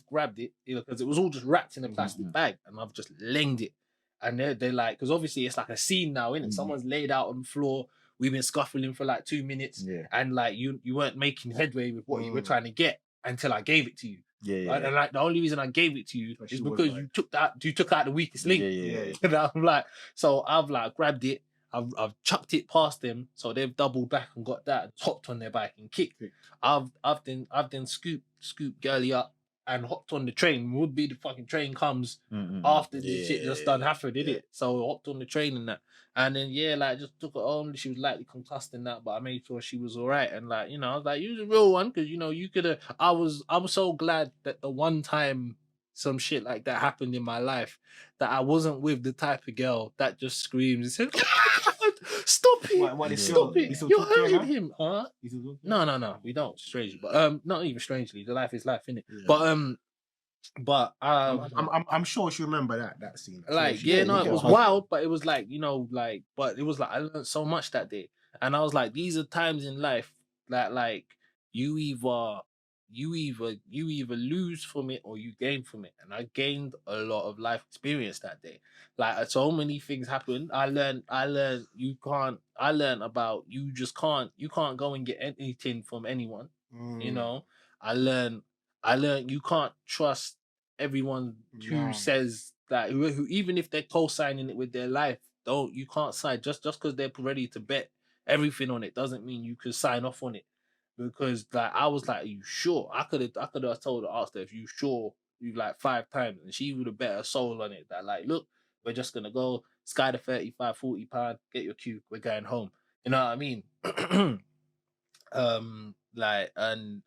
grabbed it, because it was all just wrapped in a plastic bag, and I've just lenged it. And they're like, because obviously it's like a scene now, innit? Someone's laid out on the floor. We've been scuffling for like 2 minutes, and like you weren't making headway with what you were trying to get until I gave it to you. And like the only reason I gave it to you is because you took out the weakest link. And I'm like, so I've like grabbed it. I've chucked it past them, so they've doubled back and got that, and hopped on their bike and kicked. I've then scooped girly up and hopped on the train. Would be the fucking train comes after this shit just done happened, did it? So I hopped on the train and that, and then like just took her home. She was lightly concussed in that, but I made sure she was all right. And like I was like, you was a real one, because you could have. I was so glad that the one time some shit like that happened in my life that I wasn't with the type of girl that just screams and says, "Stop it! Stop it! You're hurting him, huh?" No, we don't. Strangely, but not even strangely. The life is life, innit? But I'm sure she remember that scene. Like it was wild, but it was like but it was like I learned so much that day, and I was like, these are times in life that like you either lose from it or you gain from it, and I gained a lot of life experience that day. Like so many things happened. I learned about you can't go and get anything from anyone. I learned you can't trust everyone who says that who even if they're co-signing it with their life, you can't sign just because they're ready to bet everything on it doesn't mean you can sign off on it. Because like I was like, are you sure? I could have asked her if you sure, you like 5 times, and she would have bet her soul on it that like, look, we're just gonna go sky the 35, 40 pound, get your cue, we're going home. You know what I mean? Like and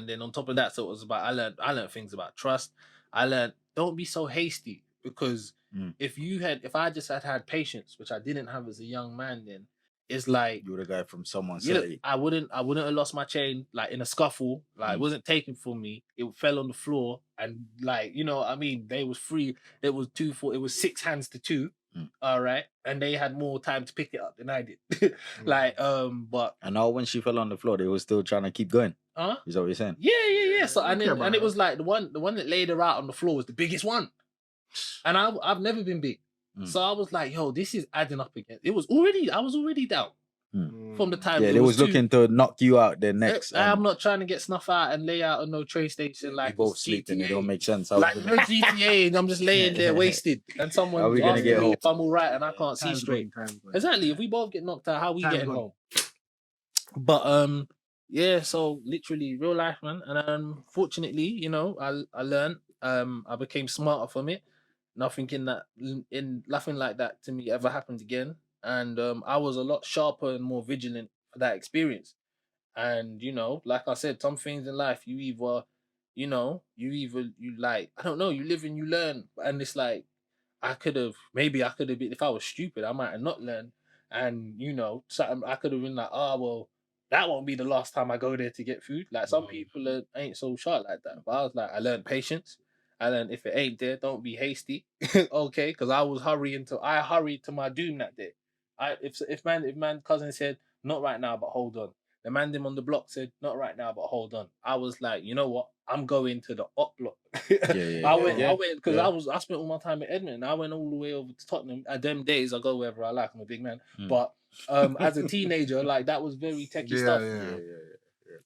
then on top of that, so it was about I learned things about trust. I learned don't be so hasty, because if I just had patience, which I didn't have as a young man, then it's like you would have got it from someone. I wouldn't have lost my chain like in a scuffle. Like it wasn't taken from me. It fell on the floor, and like what I mean, they was free. It was 6 hands to 2. All right, and they had more time to pick it up than I did. Like but and now when she fell on the floor, they were still trying to keep going. Is that what you're saying? Yeah. So and it was like the one that laid her out on the floor was the biggest one, and I've never been big. So I was like, yo, this is adding up again. I was already down. from the time. Yeah, it they was too- looking to knock you out the next. I'm not trying to get snuff out and lay out on no train station like we both it's sleeping. It GTA. don't make sense. Like no GTA, and I'm just laying there wasted, and someone How we gonna asking get me home? if I'm all right and I can't see Time's straight. going, time's going. Exactly. If we both get knocked out, how we Time's getting gone. home? But yeah. So literally, real life, man. And fortunately, you know, I learned. I became smarter from it. Nothing nothing like that to me ever happened again. And I was a lot sharper and more vigilant for that experience. And you know, like I said, some things in life you either, you like, I don't know, you live and you learn. And it's like I could have been, if I was stupid, I might have not learned. And you know, something I could have been like, oh well, that won't be the last time I go there to get food. Like some people ain't so sharp like that. But I was like, I learned patience. I learned if it ain't there, don't be hasty. Okay, because I hurried to my doom that day. If man cousin said, not right now, but hold on. The man them on the block said, not right now, but hold on. I was like, you know what? I'm going to the up block. I went because I spent all my time in Edmonton. I went all the way over to Tottenham. At them days, I go wherever I like. I'm a big man. But as a teenager, like that was very techie stuff.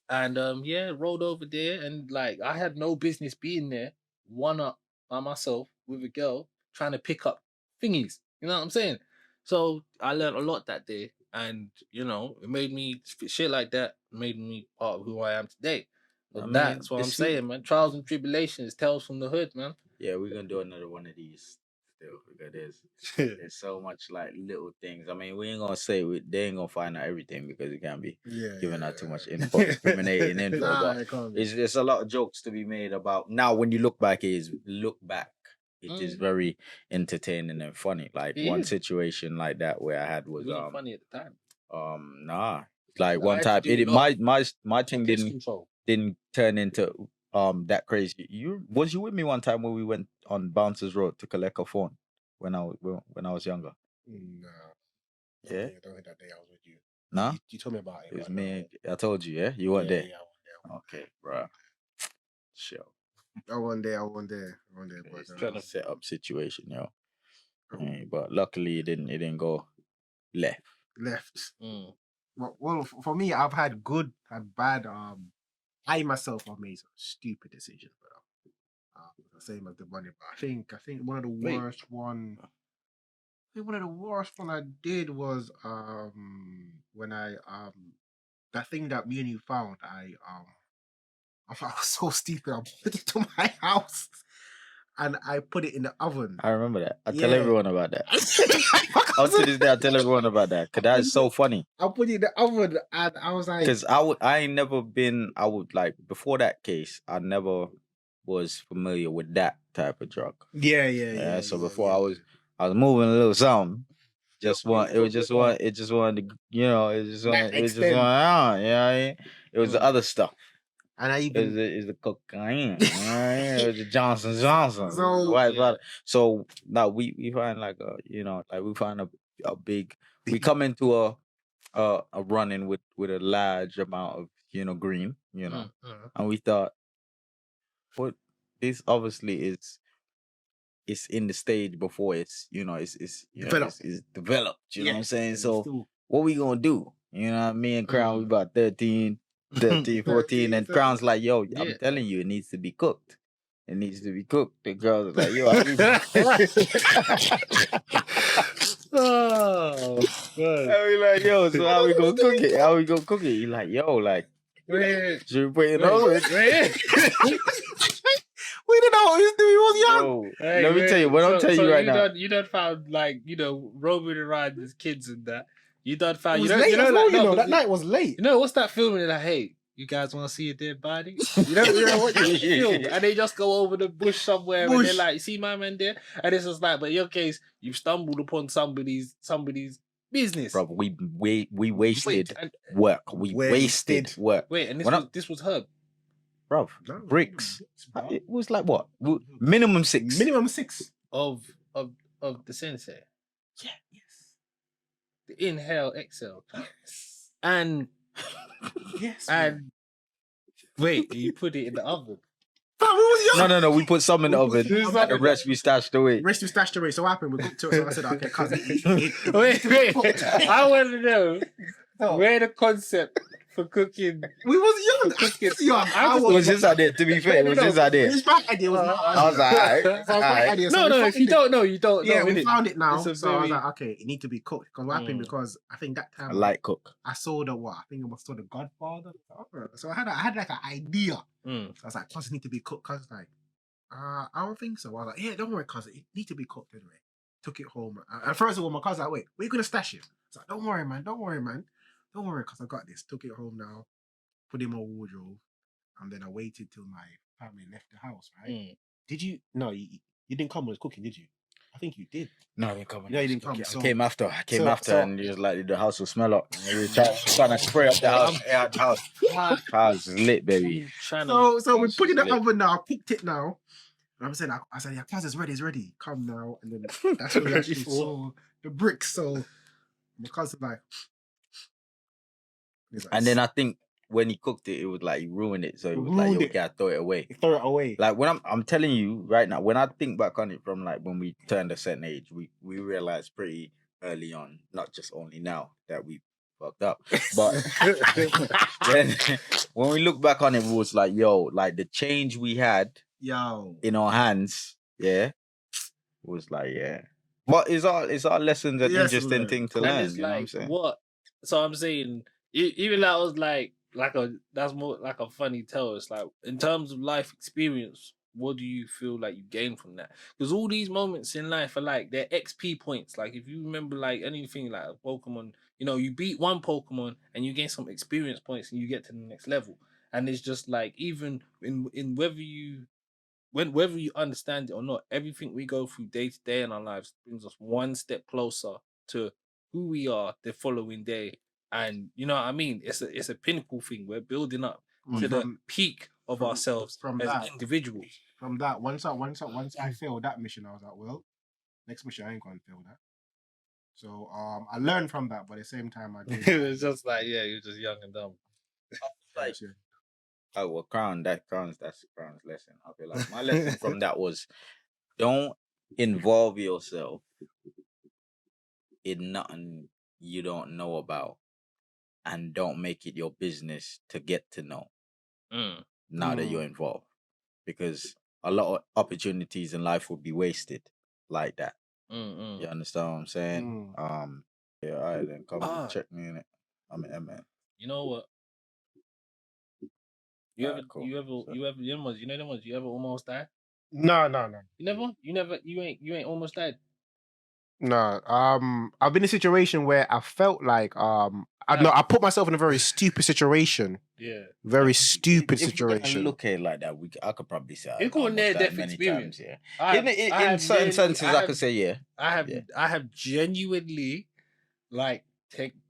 And rolled over there, and like I had no business being there, one up by myself with a girl trying to pick up thingies. You know what I'm saying? So I learned a lot that day, and you know, it made me shit like that made me part of who I am today. But that's what I'm saying, man. Trials and tribulations, tales from the hood, man. Yeah, we're gonna do another one of these still because there's so much like little things. I mean, we ain't gonna say they ain't gonna find out everything because it can't be giving out too much info, discriminating info. But there's a lot of jokes to be made about now. When you look back, it is very entertaining and funny. Like one situation like that where I had was funny at the time. like one time my thing didn't turn into that crazy. You with me one time when we went on Bouncers Road to collect a phone when I was younger? No. Yeah. I don't think that day I was with you. No? You told me about it. It was me. I told you, yeah? You weren't there? Yeah. Okay, bro. Sure. I wasn't there. But It's trying to set up situation, yo. But luckily it didn't go left. Well, for me, I've had good and bad. I myself have made some stupid decisions, bro. Same as the money, but I think one of the worst one. I think one of the worst one I did was when I that thing that me and you found. I was so stupid. I put it to my house. And I put it in the oven. I remember that. I tell everyone about that. Up to this day, I tell everyone about that because that is so funny. I put it in the oven, and I was like, because I ain't never been. I would like before that case. I never was familiar with that type of drug. Yeah. So before I was moving a little something. It just wanted to, you know, it was the other stuff. And I even is the cocaine. It was the Johnson. So now we find like we find a big. We come into a run-in with a large amount of green, and we thought, what this obviously is. It's in the stage before it's developed. It's developed. You know what I'm saying? So what we gonna do? You know, me and Crown, we about 13, 14, and Crown's like, yo, I'm telling you, it needs to be cooked. It needs to be cooked. The girls like, yo, oh, good. And we like, yo, so how we gonna cook it? How we gonna cook it? He like, yo, like, should we put it over? We didn't know what he was doing. He was young. Let me tell you. What I'm telling you right now. You done found roaming around as kids and that. You done found. That night was late. You know what's that film? They're like, hey, you guys want to see a dead body? You know what you film, and they just go over the bush somewhere, and they're like, you see my man there, and it's just like, but in your case, you've stumbled upon somebody's business. Bro, we wasted work. We wasted work. Wait, and this was Herb. Bro, bricks. It was like what? Minimum 6. Minimum 6 of the sensei. Yeah. Yes. The inhale, exhale, and yes. And wait, you put it in the oven. No. We put some in the oven. And the rest we stashed away. So what happened? We cooked it. So I said, okay, cousin. Wait. I want to know. So, Where the concept for cooking? we was young. For cooking. I was young. I I just- It was his idea, to be fair. It was his idea. His bad idea was my I was idea. like, alright, So it's my alright. idea. So No, we no. found If you it. don't know, you don't Yeah, know. we innit? found it now. It's a So I was very- like, okay, it need to be cooked. Because what happened? Mm. Because I think that A time light cook. I saw the what? I think it was saw the Godfather. So I had like an idea. Mm. So I was like, cause it need to be cooked. Cause like, I don't think so. I was like, yeah, don't worry, cause it need to be cooked anyway. Took it home. And first of all, my cousin like, wait, where you gonna stash it? I was like, don't worry, man. Don't worry, cause I got this. Took it home now. Put it in my wardrobe. And then I waited till my family left the house, right? Mm. Did you? No, you didn't come when it was cooking, did you? I think you did. No, I didn't come. No, you didn't come. I So- came after. I came so- after, so- and he was like, the house will smell up. And we were trying to spray up the house. Yeah, the house is lit, baby. So we put it in the lit. oven now. I cooked it now. And I'm saying, I said, yeah, class is ready, it's ready. Come now. And then that's when we actually saw the bricks. So my cousin like, he's like, And then I think when he cooked it, it was like he ruined it. So it was like, Ruined yo, it. gotta throw it away. throw it away. Like when I'm telling you right now, when I think back on it from like when we turned a certain age, we realized pretty early on, not just only now, that we fucked up. But when we look back on it, it was like, yo, like the change we had Yo. in our hands, yeah, was like, yeah. But it's all lessons and Yes, interesting man. thing to And learn. it's You know what I'm like saying? what? So I'm saying, even that was like that's more like a funny tale. It's like in terms of life experience, what do you feel like you gain from that? Because all these moments in life are like they're XP points. Like if you remember like anything like a Pokemon, you know, you beat one Pokemon and you gain some experience points and you get to the next level. And it's just like even in whether you understand it or not, everything we go through day to day in our lives brings us one step closer to who we are the following day. And you know what I mean? It's a pinnacle thing. We're building up to the peak of from- ourselves from as that- individuals. From that, once I failed that mission, I was like, well, next mission I ain't gonna fail that. So I learned from that, but at the same time I did. It was just like, yeah, you're just young and dumb. Like, oh well, that's Crown's lesson. I feel like my lesson from that was don't involve yourself in nothing you don't know about, and don't make it your business to get to know now that you're involved, because a lot of opportunities in life would be wasted like that. You understand what I'm saying? Yeah, all right then, come check me in it. I'm in man. You know what? You Alright, ever, cool. you ever, you know them ones, you ever almost died? No. You ain't almost died. No. I've been in a situation where I felt like I put myself in a very stupid situation. Yeah. Very stupid If you situation. look at it like that, I could probably say It's called almost died near-death many experience. times, yeah. I In have certain genuinely- senses, I I could say yeah. I have genuinely, like,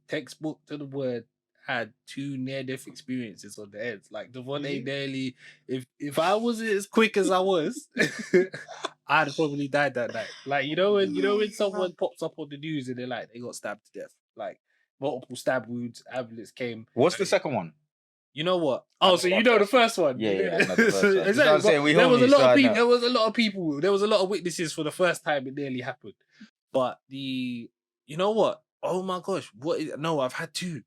textbook to the word, had two near-death experiences on the ends. Like the one they nearly, if I wasn't as quick as I was, I'd probably died that night. Like you know when someone pops up on the news and they're like they got stabbed to death, like multiple stab wounds, ambulance came. What's the second one? You know what? Oh, so you know the first one? Yeah, I know the first one. That's what I'm saying, we There was a homies, lot so of I people. know. There was a lot of people. There was a lot of witnesses for the first time it nearly happened. But you know what? Oh my gosh! No, I've had two.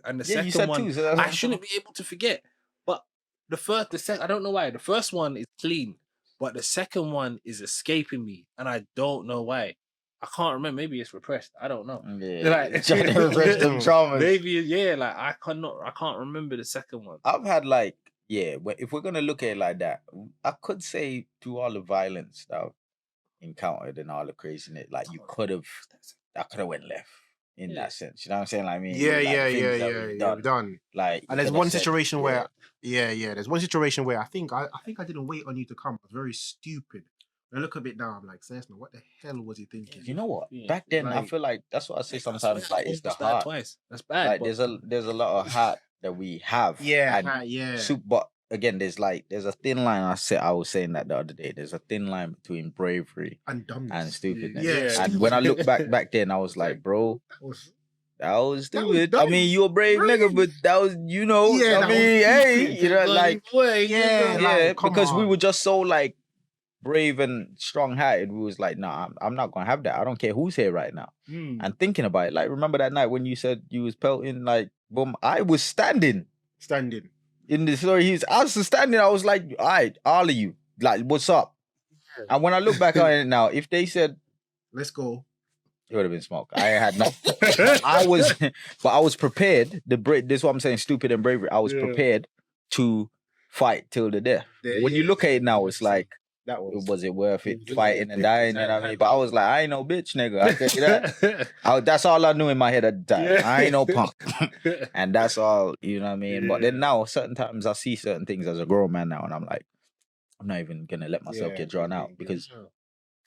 And the Yeah, you second said one, two, so that's what I I'm shouldn't be able to forget. But the second, I don't know why. The first one is clean, but the second one is escaping me, and I don't know why. I can't remember. Maybe it's repressed. I don't know. Yeah, Like- trying to repress them traumas. Maybe yeah. Like I can't remember the second one. I've had like, yeah, if we're gonna look at it like that, I could say through all the violence that I've encountered and all the craziness, like that could have went left in Yeah. that sense. You know what I'm saying? Like, I mean, Yeah, like, yeah, things yeah, that yeah, we've yeah. Done. Like, you And there's could have one said, situation yeah. where, there's one situation where I think I didn't wait on you to come. I was very stupid. When I look at it now, I'm like, Cessna, what the hell was he thinking? You know what? Yeah. Back then, I Like- feel like that's what I say I sometimes. swear I Like, it's the almost died heart. twice. That's bad. Like, but- there's a lot of heart that we have. and yeah. But again, there's a thin line. I was saying that the other day. There's a thin line between bravery And dumbness. and stupidness. Yeah, And when I look back then, I was like, bro, That was- that was That was stupid. I dumb. mean, you're a brave nigga, but that was, Yeah, I that mean, was hey, stupid. you know, like, Way, Yeah, yeah, like, come because we on. were just so like brave and strong-hearted, we was like, nah, I'm not gonna have that. I don't care who's here right now. And thinking about it, like, remember that night when you said you was pelting, like, boom, I was standing Standing. in the story. I was standing. I was like, all right, all of you, like, what's up? And when I look back on it now, if they said, let's go, it would have been smoke. I had nothing. I was prepared. This is what I'm saying, stupid and bravery. I was prepared to fight till the death. When you look at it now, it's like, was it worth it fighting and dying? You know what I mean? But I was like, I ain't no bitch, nigga. I tell you that. That's all I knew in my head at the time. I ain't no punk. And that's all, you know what I mean? But then now, certain times I see certain things as a grown man now, and I'm like, I'm not even gonna let myself get drawn out, because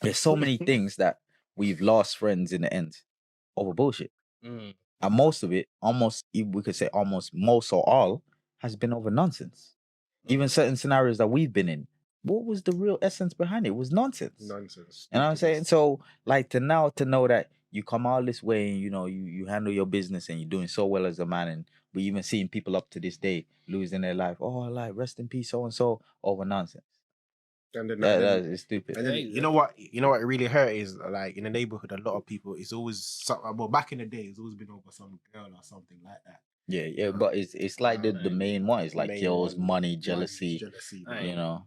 there's so many things that we've lost friends in the end over bullshit. And most of it, almost, we could say almost most or all, has been over nonsense. Even certain scenarios that we've been in, what was the real essence behind it? It was nonsense. Nonsense. You know what I'm saying? So, like, to know that you come all this way and, you know, you handle your business and you're doing so well as a man, and we even seeing people up to this day losing their life. Oh, like, rest in peace, so-and-so, over nonsense. And then, that is stupid. And then, you know what really hurt is, like, in the neighborhood, a lot of people, it's always well, back in the day, it's always been over some girl or something like that. Yeah, but it's like the main one is like girls, money, jealousy, you know,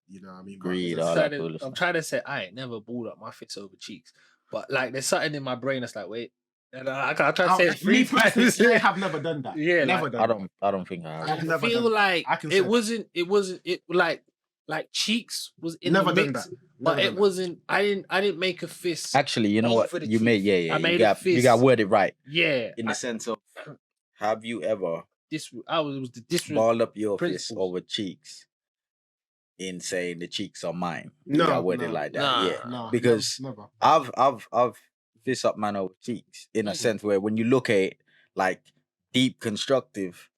you know what I mean? greed, all that foolishness. I'm trying to say I ain't never balled up my fists over cheeks, but like there's something in my brain that's like, wait, and I try to say it 3 times. I have never done that. Yeah, never like, done. I don't think I have. I feel like it wasn't like cheeks was in never the done mix, that. but it wasn't. I didn't make a fist. Actually, you know what you made? Yeah, I made you got worded right. Yeah, in the sense of, have you ever it was the disrespect. ball up your fist over cheeks in saying the cheeks are mine? No, you got worded like that. No, because never. I've fist up man over cheeks in a sense where when you look at it, like, deep constructive,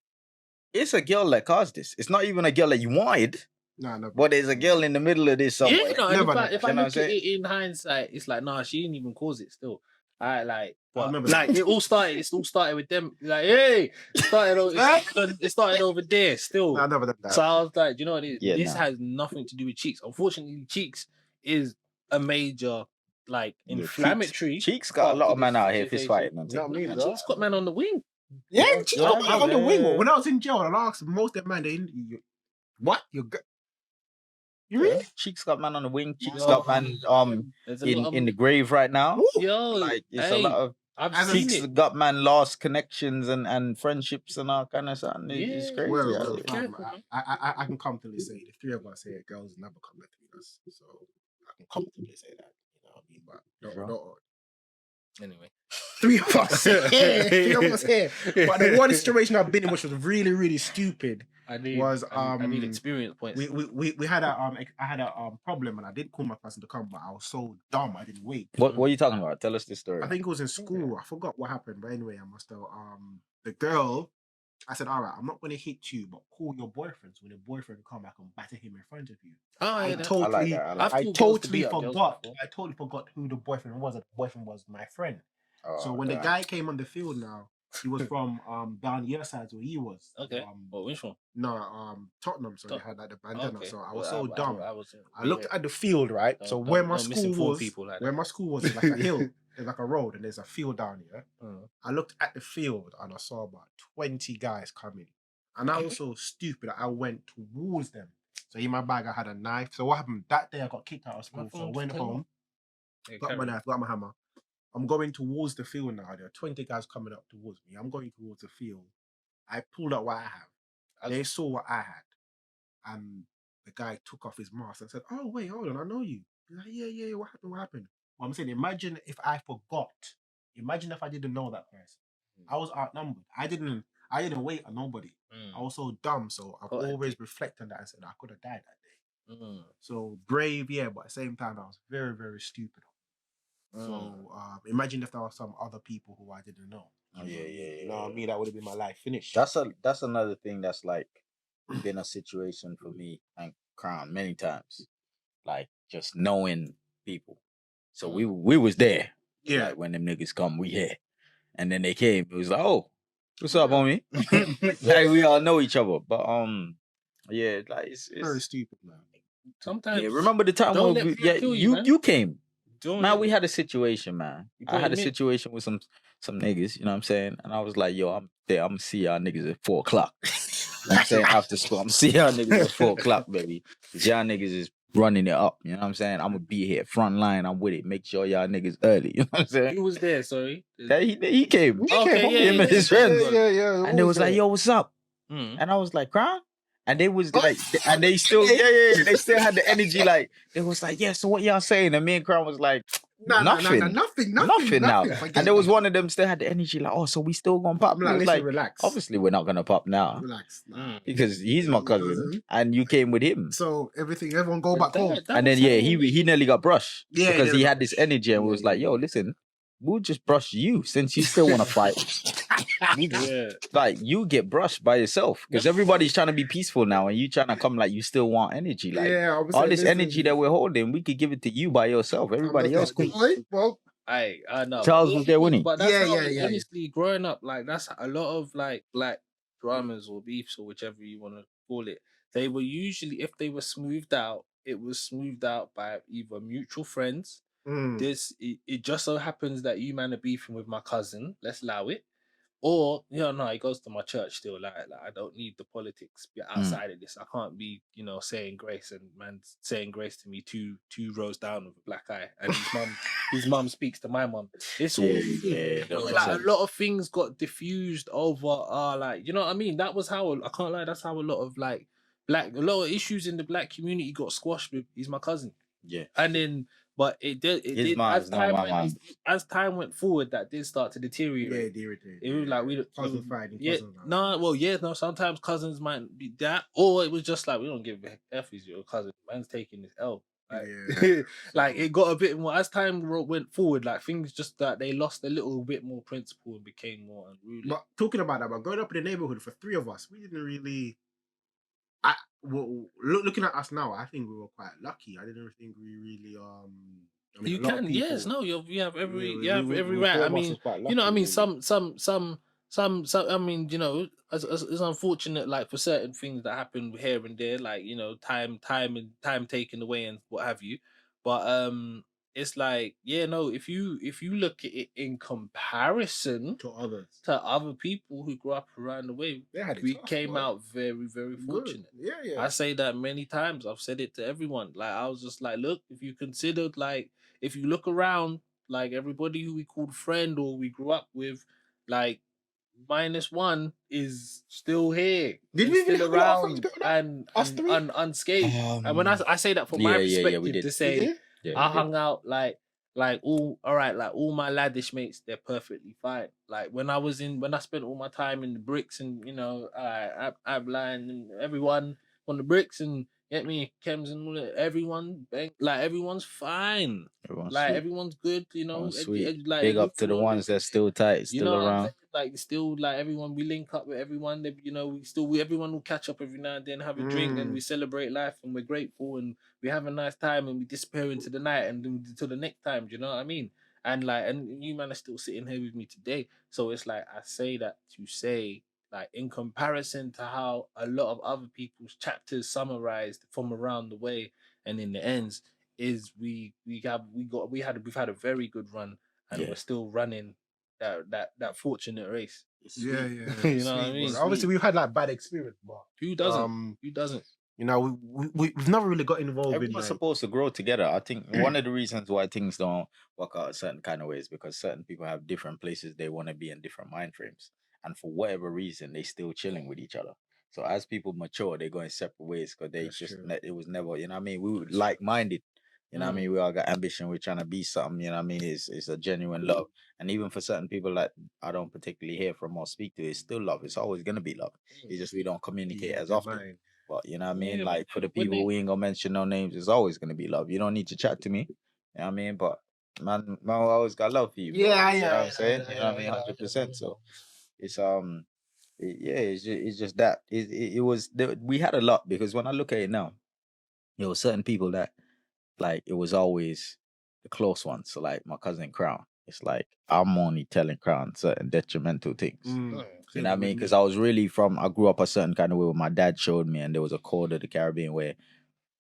it's a girl that caused this. It's not even a girl that you wanted. No. But there's a girl in the middle of this somewhere. Yeah, no, if I look at it in hindsight, it's like, nah, she didn't even cause it still. It all started with them. Like, hey, it started over there still. No, I never done that. So I was like, you know what? This has nothing to do with cheeks. Unfortunately, cheeks is a major, like, inflammatory. Cheeks got a lot of men out here fist fighting. Cheeks got man on the wing. Yeah, cheeks got man on the wing. When I was in jail, I asked most of the men, what? You really? Cheeks got man on the wing. Cheeks got man in the grave right now. Yo, like, it's a lot of Cheeks got man lost connections and friendships and all kind of something. It's crazy. Well, I can comfortably say the 3 of us here, girls never come between us, so I can comfortably say that. You know what I mean? But not anyway. 3 of us here. 3 of us here. But the one situation I've been in, which was really, really stupid, I need experience points. We had I had a problem, and I did call my person to come, but I was so dumb I didn't wait. What are you talking about? Tell us this story. I think it was in school. I forgot what happened, but anyway, I must have the girl. I said, all right, I'm not going to hit you, but call your boyfriend. So when your boyfriend come back and batter him in front of you. I totally forgot who the boyfriend was. The boyfriend was my friend. So when the guy came on the field now, he was from down your side where he was. Okay. Which one? No, Tottenham. So they had like the bandana. Okay. So I was dumb. I looked at the field, right? So where my school was, like a hill. There's like a road and there's a field down here. I looked at the field and I saw about 20 guys coming. And I was so stupid that I went towards them. So in my bag I had a knife. So what happened? That day I got kicked out of school. So I went home, got my knife, got my hammer. I'm going towards the field now. There are 20 guys coming up towards me. I'm going towards the field. I pulled out what I have. They saw what I had. And the guy took off his mask and said, oh, wait, hold on, I know you. He's like, yeah, what happened? Well, I'm saying, imagine if I forgot. Imagine if I didn't know that person. I was outnumbered. I didn't wait on nobody. I was so dumb. So I've always reflected on that and said, I could have died that day. So brave, yeah, but at the same time, I was very, very stupid. So imagine if there were some other people who I didn't know. You know what I mean? That would have been my life finished. That's another thing that's like been a situation for me and Crown many times. Like, just knowing people. So we was there. Yeah. Like, when them niggas come, we here. And then they came. It was like, oh, what's up, homie? Like, we all know each other. But yeah, like it's very stupid, man. sometimes. Yeah, remember the time Don't when let fear kill you, man. you came. Don't Man, let- we had a situation, man. You I brought had a him in. situation with some niggas, you know what I'm saying? And I was like, yo, I'm there. I'm gonna see y'all niggas at 4 o'clock. You know what I'm saying? After school, I'm gonna see y'all niggas at 4 o'clock, baby. Cause y'all niggas is running it up. You know what I'm saying? I'm gonna be here, front line. I'm with it. Make sure y'all niggas early. You know what I'm saying? Who was there? Sorry. Yeah, he came. Okay, yeah, him and his yeah, friends. Yeah. And they was like, yo, what's up? Mm. And I was like, Crown? And they was like, and they still, yeah, they still had the energy. Like, they was like, yeah, so what y'all saying? And me and Crown was like, nothing now. And there was one of them still had the energy, like, oh, so we still gonna pop? I'm like, He was listen, like, relax. obviously we're not gonna pop now Relax. Nah. because he's my cousin and you came with him. So everyone go back home. And then he nearly got brushed because he had this energy and Yeah, was like, yo, listen, we'll just brush you since you still want to fight. Yeah. Like you get brushed by yourself because everybody's trying to be peaceful now and you trying to come like you still want energy. Like all this energy that we're holding, we could give it to you by yourself. Everybody else could. Well, I know. Charles was there, wasn't he? But that's Yeah. honestly, growing up, like that's a lot of like black dramas or beefs or whichever you want to call it. They were usually, if they were smoothed out, it was smoothed out by either mutual friends. It just so happens that you man are beefing with my cousin. Let's allow it. Or no, he goes to my church still. Like I don't need the politics outside of this. I can't be, saying grace and man saying grace to me two rows down with a black eye. And his mum speaks to my mum. It's all like a lot of things got diffused over like, you know what I mean? That was how I can't lie, that's how a lot of like a lot of issues in the black community got squashed with he's my cousin. Yeah. And then but it did as time went forward, that did start to deteriorate. Yeah, it was like cousins fighting. Sometimes cousins might be that, or it was just like we don't give a F is your cousin, man's taking this L. Like, like it got a bit more as time went forward, like things just that they lost a little bit more principle and became more unruly. But talking about that, but growing up in the neighborhood for three of us, we didn't really. Looking at us now, I think we were quite lucky. I didn't think we really you can, yes, no, you have every right. I mean, you know, I mean, some. I mean, you know, it's unfortunate, like for certain things that happen here and there, like time taken away and what have you. But it's like, if you look at it in comparison to other people who grew up around the way, we came out very, very fortunate. Yeah. I say that many times. I've said it to everyone. Like I was just like, look, if you considered, like, if you look around, like everybody who we called friend or we grew up with, like -1 is still here. Did we still around and unscathed? And when I say that from my perspective, to say I hung out like all right, like all my laddish mates, they're perfectly fine. Like when I spent all my time in the bricks and Abline and everyone on the bricks and get me Chems and all that, everyone like everyone's fine. Everyone's good, sweet. Like big up to the ones that's still tight, still around. Like still, like everyone, we link up with everyone. Everyone will catch up every now and then, have a drink, and we celebrate life, and we're grateful, and we have a nice time, and we disappear into the night and until the next time. Do you know what I mean? And you man are still sitting here with me today. So it's like I say that to say, like, in comparison to how a lot of other people's chapters summarized from around the way and in the ends, is we've had a very good run, and we're still running that fortunate race. Yeah. You know what I mean? Obviously, we've had like bad experience, but who doesn't? Who doesn't? You know, we've never really got involved Everyone's in supposed to grow together. I think one of the reasons why things don't work out a certain kind of ways because certain people have different places they want to be in different mind frames, and for whatever reason, they still chilling with each other. So as people mature, they go in separate ways because it was never, you know what I mean? We were like-minded. You know what I mean? We all got ambition. We're trying to be something. You know what I mean? It's a genuine love. And even for certain people that I don't particularly hear from or speak to, it's still love. It's always going to be love. It's just we don't communicate as often. But you know what I mean? Like for the people, we ain't going to mention no names. It's always going to be love. You don't need to chat to me. You know what I mean? But man always got love for you. Yeah. You know what I'm saying? You know what I mean? 100%. So it's it's just that. We had a lot because when I look at it now, certain people that, like, it was always the close ones. So like my cousin Crown, it's like I'm only telling Crown certain detrimental things. You know what I mean? Because I grew up a certain kind of way where my dad showed me, and there was a code of the Caribbean where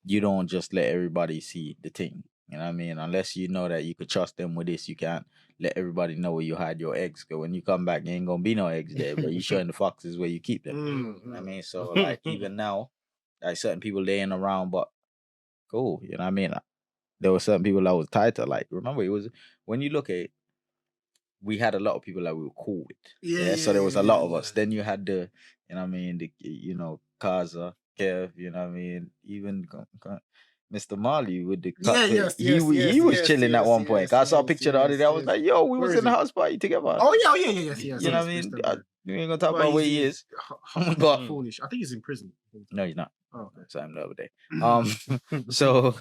you don't just let everybody see the thing. You know what I mean? Unless you know that you could trust them with this, you can't let everybody know where you hide your eggs. Cause when you come back, there ain't gonna be no eggs there, but you showing the foxes where you keep them. You know what I mean? So like even now, like certain people laying around, but cool. You know what I mean? There were certain people that was tighter. Like remember, it was when you look at it, we had a lot of people that we were cool with. Yeah, So there was a lot of us. yeah. Then you had the, you know what I mean, the Kaza, Kev, you know what I mean, even Mr. Marley with the cut. He was chilling at one point. I saw a picture the other day. I was like, yo, we Where was is in the he? house party together. Oh yeah, yes. You know what I mean? We ain't gonna talk Well, about where he is. But foolish. I think he's in prison. no, he's not. Oh, okay. Saw him the other day. So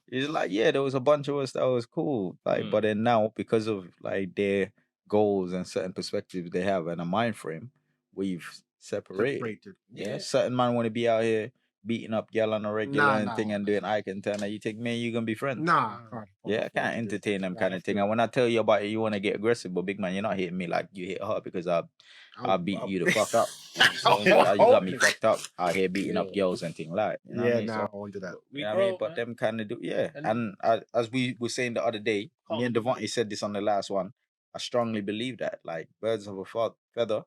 it's like, yeah, there was a bunch of us that was cool. Like, but then now because of like their goals and certain perspectives they have and a mind frame, we've separated. Yeah. Certain man want to be out here beating up girl on a regular and thing and doing eye contact. You think me and you gonna be friends? Nah, yeah, I can't entertain them kind of thing. And when I tell you about it, you want to get aggressive, but big man, you're not hitting me like you hit her because I'll beat you the fuck up. So you got me fucked up out here beating up girls and things like. You know what I mean? nah, So, I won't do that. you know what I mean? But them kind of do, yeah. And as we were saying the other day, me and Devontae said this on the last one. I strongly believe that, like birds of a feather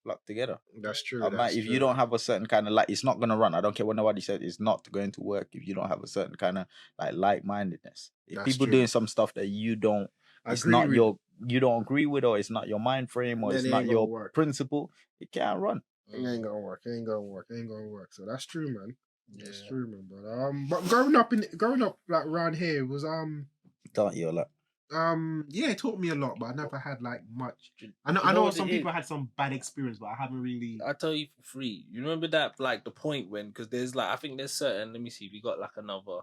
flock together. That's true. If you don't have a certain kind of like, it's not gonna run. I don't care what nobody said. It's not going to work if you don't have a certain kind of like-mindedness. If That's people true. doing some stuff that you don't, it's not you don't agree with, or it's not your mind frame, or Then it's it not ain't your gonna work. principle, it can't run. It ain't gonna work. So that's true, man. That's true, man. But growing up like around here was Don't you like? yeah, it taught me a lot, but I never had like much. I know some people had some bad experience, but I haven't really. I tell you for free. You remember that like the point when, because there's like, I think there's certain. Let me see. We got like another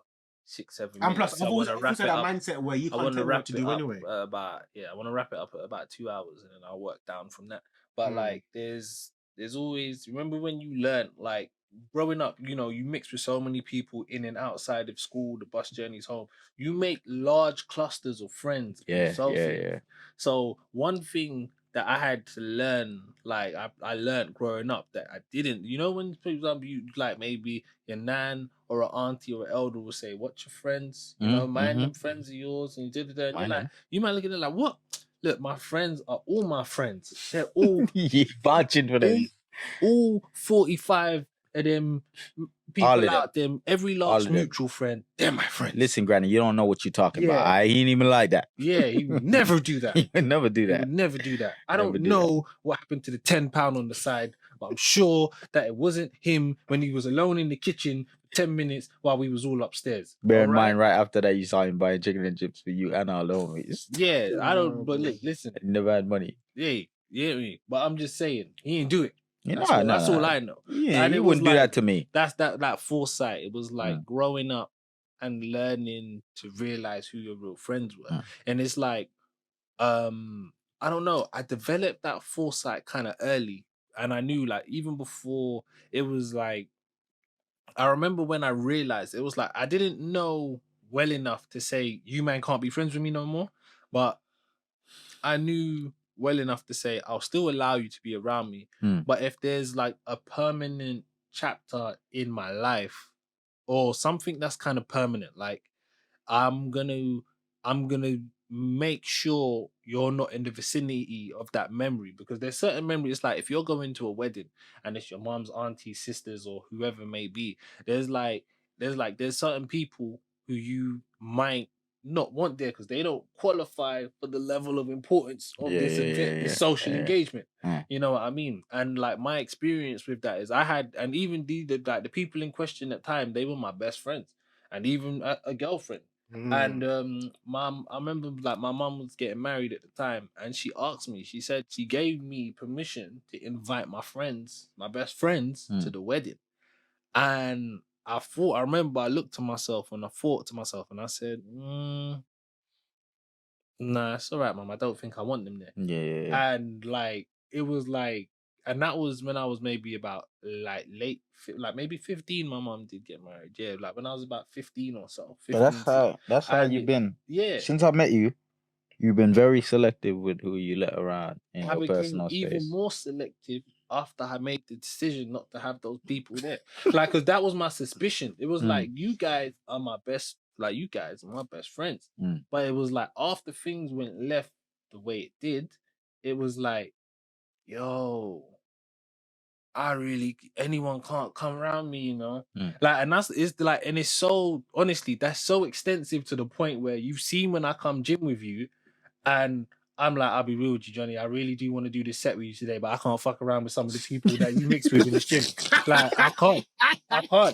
6-7 minutes. And plus, I've always wrap had it that up. mindset where you I can't want to tell me what wrap to it do up anyway. I want to wrap it up at about 2 hours, and then I'll work down from that. But like, there's always, remember when you learn, like growing up, you know, you mix with so many people in and outside of school, the bus journeys home. You make large clusters of friends. Yeah. So one thing that I had to learn, like I learned growing up that I didn't, you know, when for example you like maybe your nan or an auntie or an elder will say, "What's your friends? You know, mind them friends of yours," and you did it. You're like, you might look at it like, "What? Look, my friends are all my friends. They're all vouching for them. All 45 of them people out there, every last mutual friend, they're my friends." Listen, Granny, you don't know what you're talking about. He ain't even like that. Yeah, he would never do that. He would never do that. He would never do that. I don't know what happened to the £10 on the side, but I'm sure that it wasn't him when he was alone in the kitchen for 10 minutes while we was all upstairs. Bear in mind, right after that, you saw him buying chicken and chips for you and alone. Yeah, I don't. But look, listen, he never had money. Yeah, but I'm just saying he didn't do it. That's all I know. Yeah, and he wouldn't do that to me. That's that foresight. It was like growing up and learning to realize who your real friends were. And it's like, I don't know, I developed that foresight kind of early, and I knew, like, even before, it was like, I remember when I realized, it was like I didn't know well enough to say you man can't be friends with me no more, but I knew well enough to say I'll still allow you to be around me, but if there's like a permanent chapter in my life or something that's kind of permanent, like I'm gonna make sure you're not in the vicinity of that memory, because there's certain memories, like if you're going to a wedding and it's your mom's auntie, sisters, or whoever it may be, there's certain people who you might not want there because they don't qualify for the level of importance of this event, this social engagement. You know what I mean? And like my experience with that is I had, and even the people in question at the time, they were my best friends, and even a girlfriend. And I remember like my mom was getting married at the time, and she asked me, she said she gave me permission to invite my friends, my best friends, to the wedding. And I remember I looked to myself and I thought to myself and I said, nah, it's all right, mom. I don't think I want them there. Yeah. And like, it was like, and that was when I was maybe about like like maybe 15, my mom did get married. Yeah, like when I was about 15 or so. 15, that's how you've been. Yeah. Since I met you, you've been very selective with who you let around in I your became personal even space. more selective after I made the decision not to have those people there. Like, because that was my suspicion. It was like, you guys are my best, like, you guys are my best friends. But it was like, after things went left the way it did, it was like, yo, anyone can't come around me, you know? Like, and it's like, and it's so, honestly, that's so extensive to the point where you've seen when I come gym with you, and I'm like, I'll be real with you, Johnny. I really do want to do this set with you today, but I can't fuck around with some of the people that you mix with in the gym. Like, I can't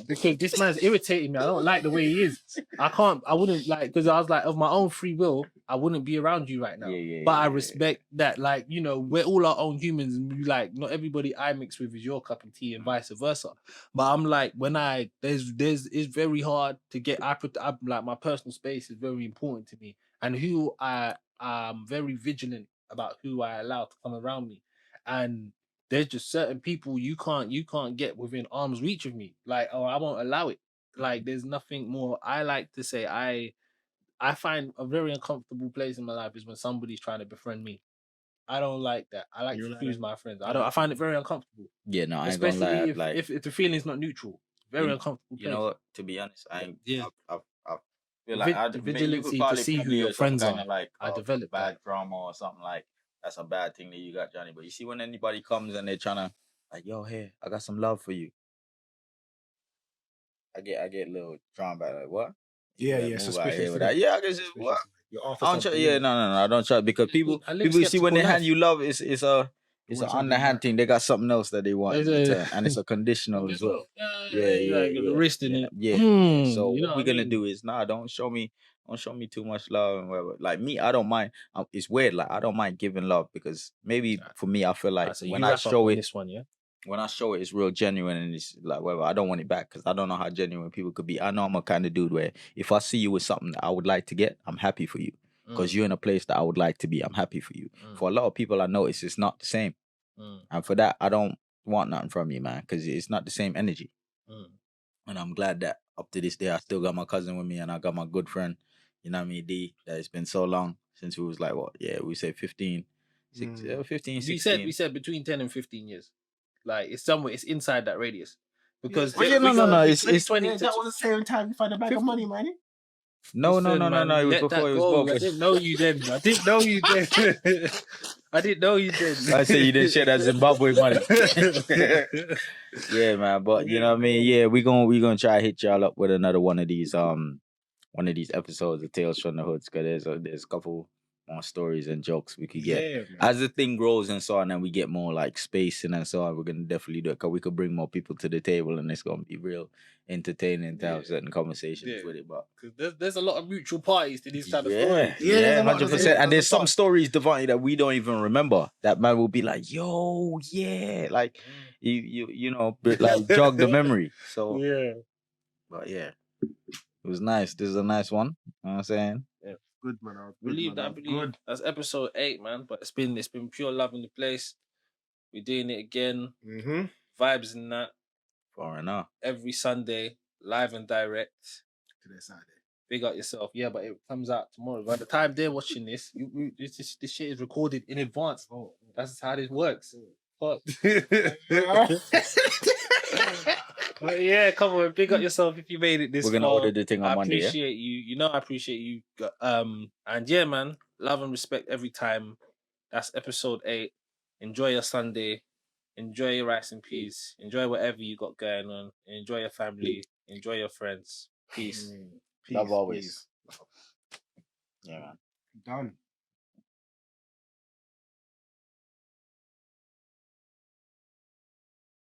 because this man's irritating me. I don't like the way he is. I wouldn't like, because I was like, of my own free will, I wouldn't be around you right now. But I respect that, like, you know, we're all our own humans, and we, like, not everybody I mix with is your cup of tea, and vice versa. But I'm like, when it's very hard to get. I'm like, my personal space is very important to me, and who I'm very vigilant about who I allow to come around me. And there's just certain people you can't get within arm's reach of me. Like, oh, I won't allow it. Like, there's nothing more. I like to say I find a very uncomfortable place in my life is when somebody's trying to befriend me. I don't like that. I like to choose my friends. I find it very uncomfortable. Yeah, no, I ain't gonna lie. Especially if the feeling's not neutral. Very uncomfortable place. You know what? To be honest, I feel The like the maybe you vigilancy could to probably see who probably your use some friends kind are. of like I developed bad that. drama or something like that's a bad thing that you got, Johnny. But you see, when anybody comes and they're trying to like, yo, hey, I got some love for you. I get a little drawn back, like, what? Yeah, Move out suspicious. here with that. Yeah, I guess it's what? You're off. I don't trust. Yeah, no, I don't trust because people you see when they hand you love, it's a underhand thing. They got something else that they want in return, and it's a conditional as well. Yeah. The wrist in it. Yeah. So you know what we're gonna do is, don't show me too much love and whatever. Like me, I don't mind. It's weird. Like I don't mind giving love because maybe for me, I feel like So when you I wrap up show on it, this one, yeah. when I show it, it's real genuine and it's like whatever. I don't want it back because I don't know how genuine people could be. I know I'm a kind of dude where if I see you with something that I would like to get, I'm happy for you because you're in a place that I would like to be. I'm happy for you. For a lot of people, I notice it's not the same, and for that, I don't want nothing from you, man, because it's not the same energy. And I'm glad that up to this day, I still got my cousin with me and I got my good friend, you know what I mean, D, that it's been so long since we was like, what? Yeah, we say 15, 16. We said between 10 and 15 years. Like, it's somewhere, it's inside that radius. Because no, it's 20 that was the same time you find a bag of money, man. No. It was before. It was both. I didn't know you then. I didn't know you then. I didn't know you then. I say you didn't share that Zimbabwe money. Yeah, man. But you know what I mean? Yeah, we gonna try to hit y'all up with another one of these episodes of Tales from the Hoods, because there's a couple more stories and jokes we could get. As the thing grows and so on, and we get more like spacing and so on, we're gonna definitely do it because we could bring more people to the table and it's gonna be real entertaining to have certain conversations with it. But there's a lot of mutual parties to these type of stories. Yeah, 100%. And there's some stories, Devontae, that we don't even remember. That man will be like, yo, yeah, like you know, like jog the memory. So but yeah, it was nice. This is a nice one. You know what I'm saying? Yeah, good man. Believe that. That's episode 8, man. But it's been pure love in the place. We're doing it again. Vibes in that. Far enough. Every Sunday, live and direct. Today Saturday. Big up yourself. Yeah, but it comes out tomorrow. By the time they're watching this, this shit is recorded in advance. Oh, that's how this works. But yeah, come on, big up yourself if you made it this far. We're gonna order the thing on Monday. I appreciate you. You know, I appreciate you. And yeah, man, love and respect every time. That's episode 8. Enjoy your Sunday. Enjoy your rice and peas. Enjoy whatever you got going on. Enjoy your family. Enjoy your friends. Peace. Love always. Yeah, man. Done.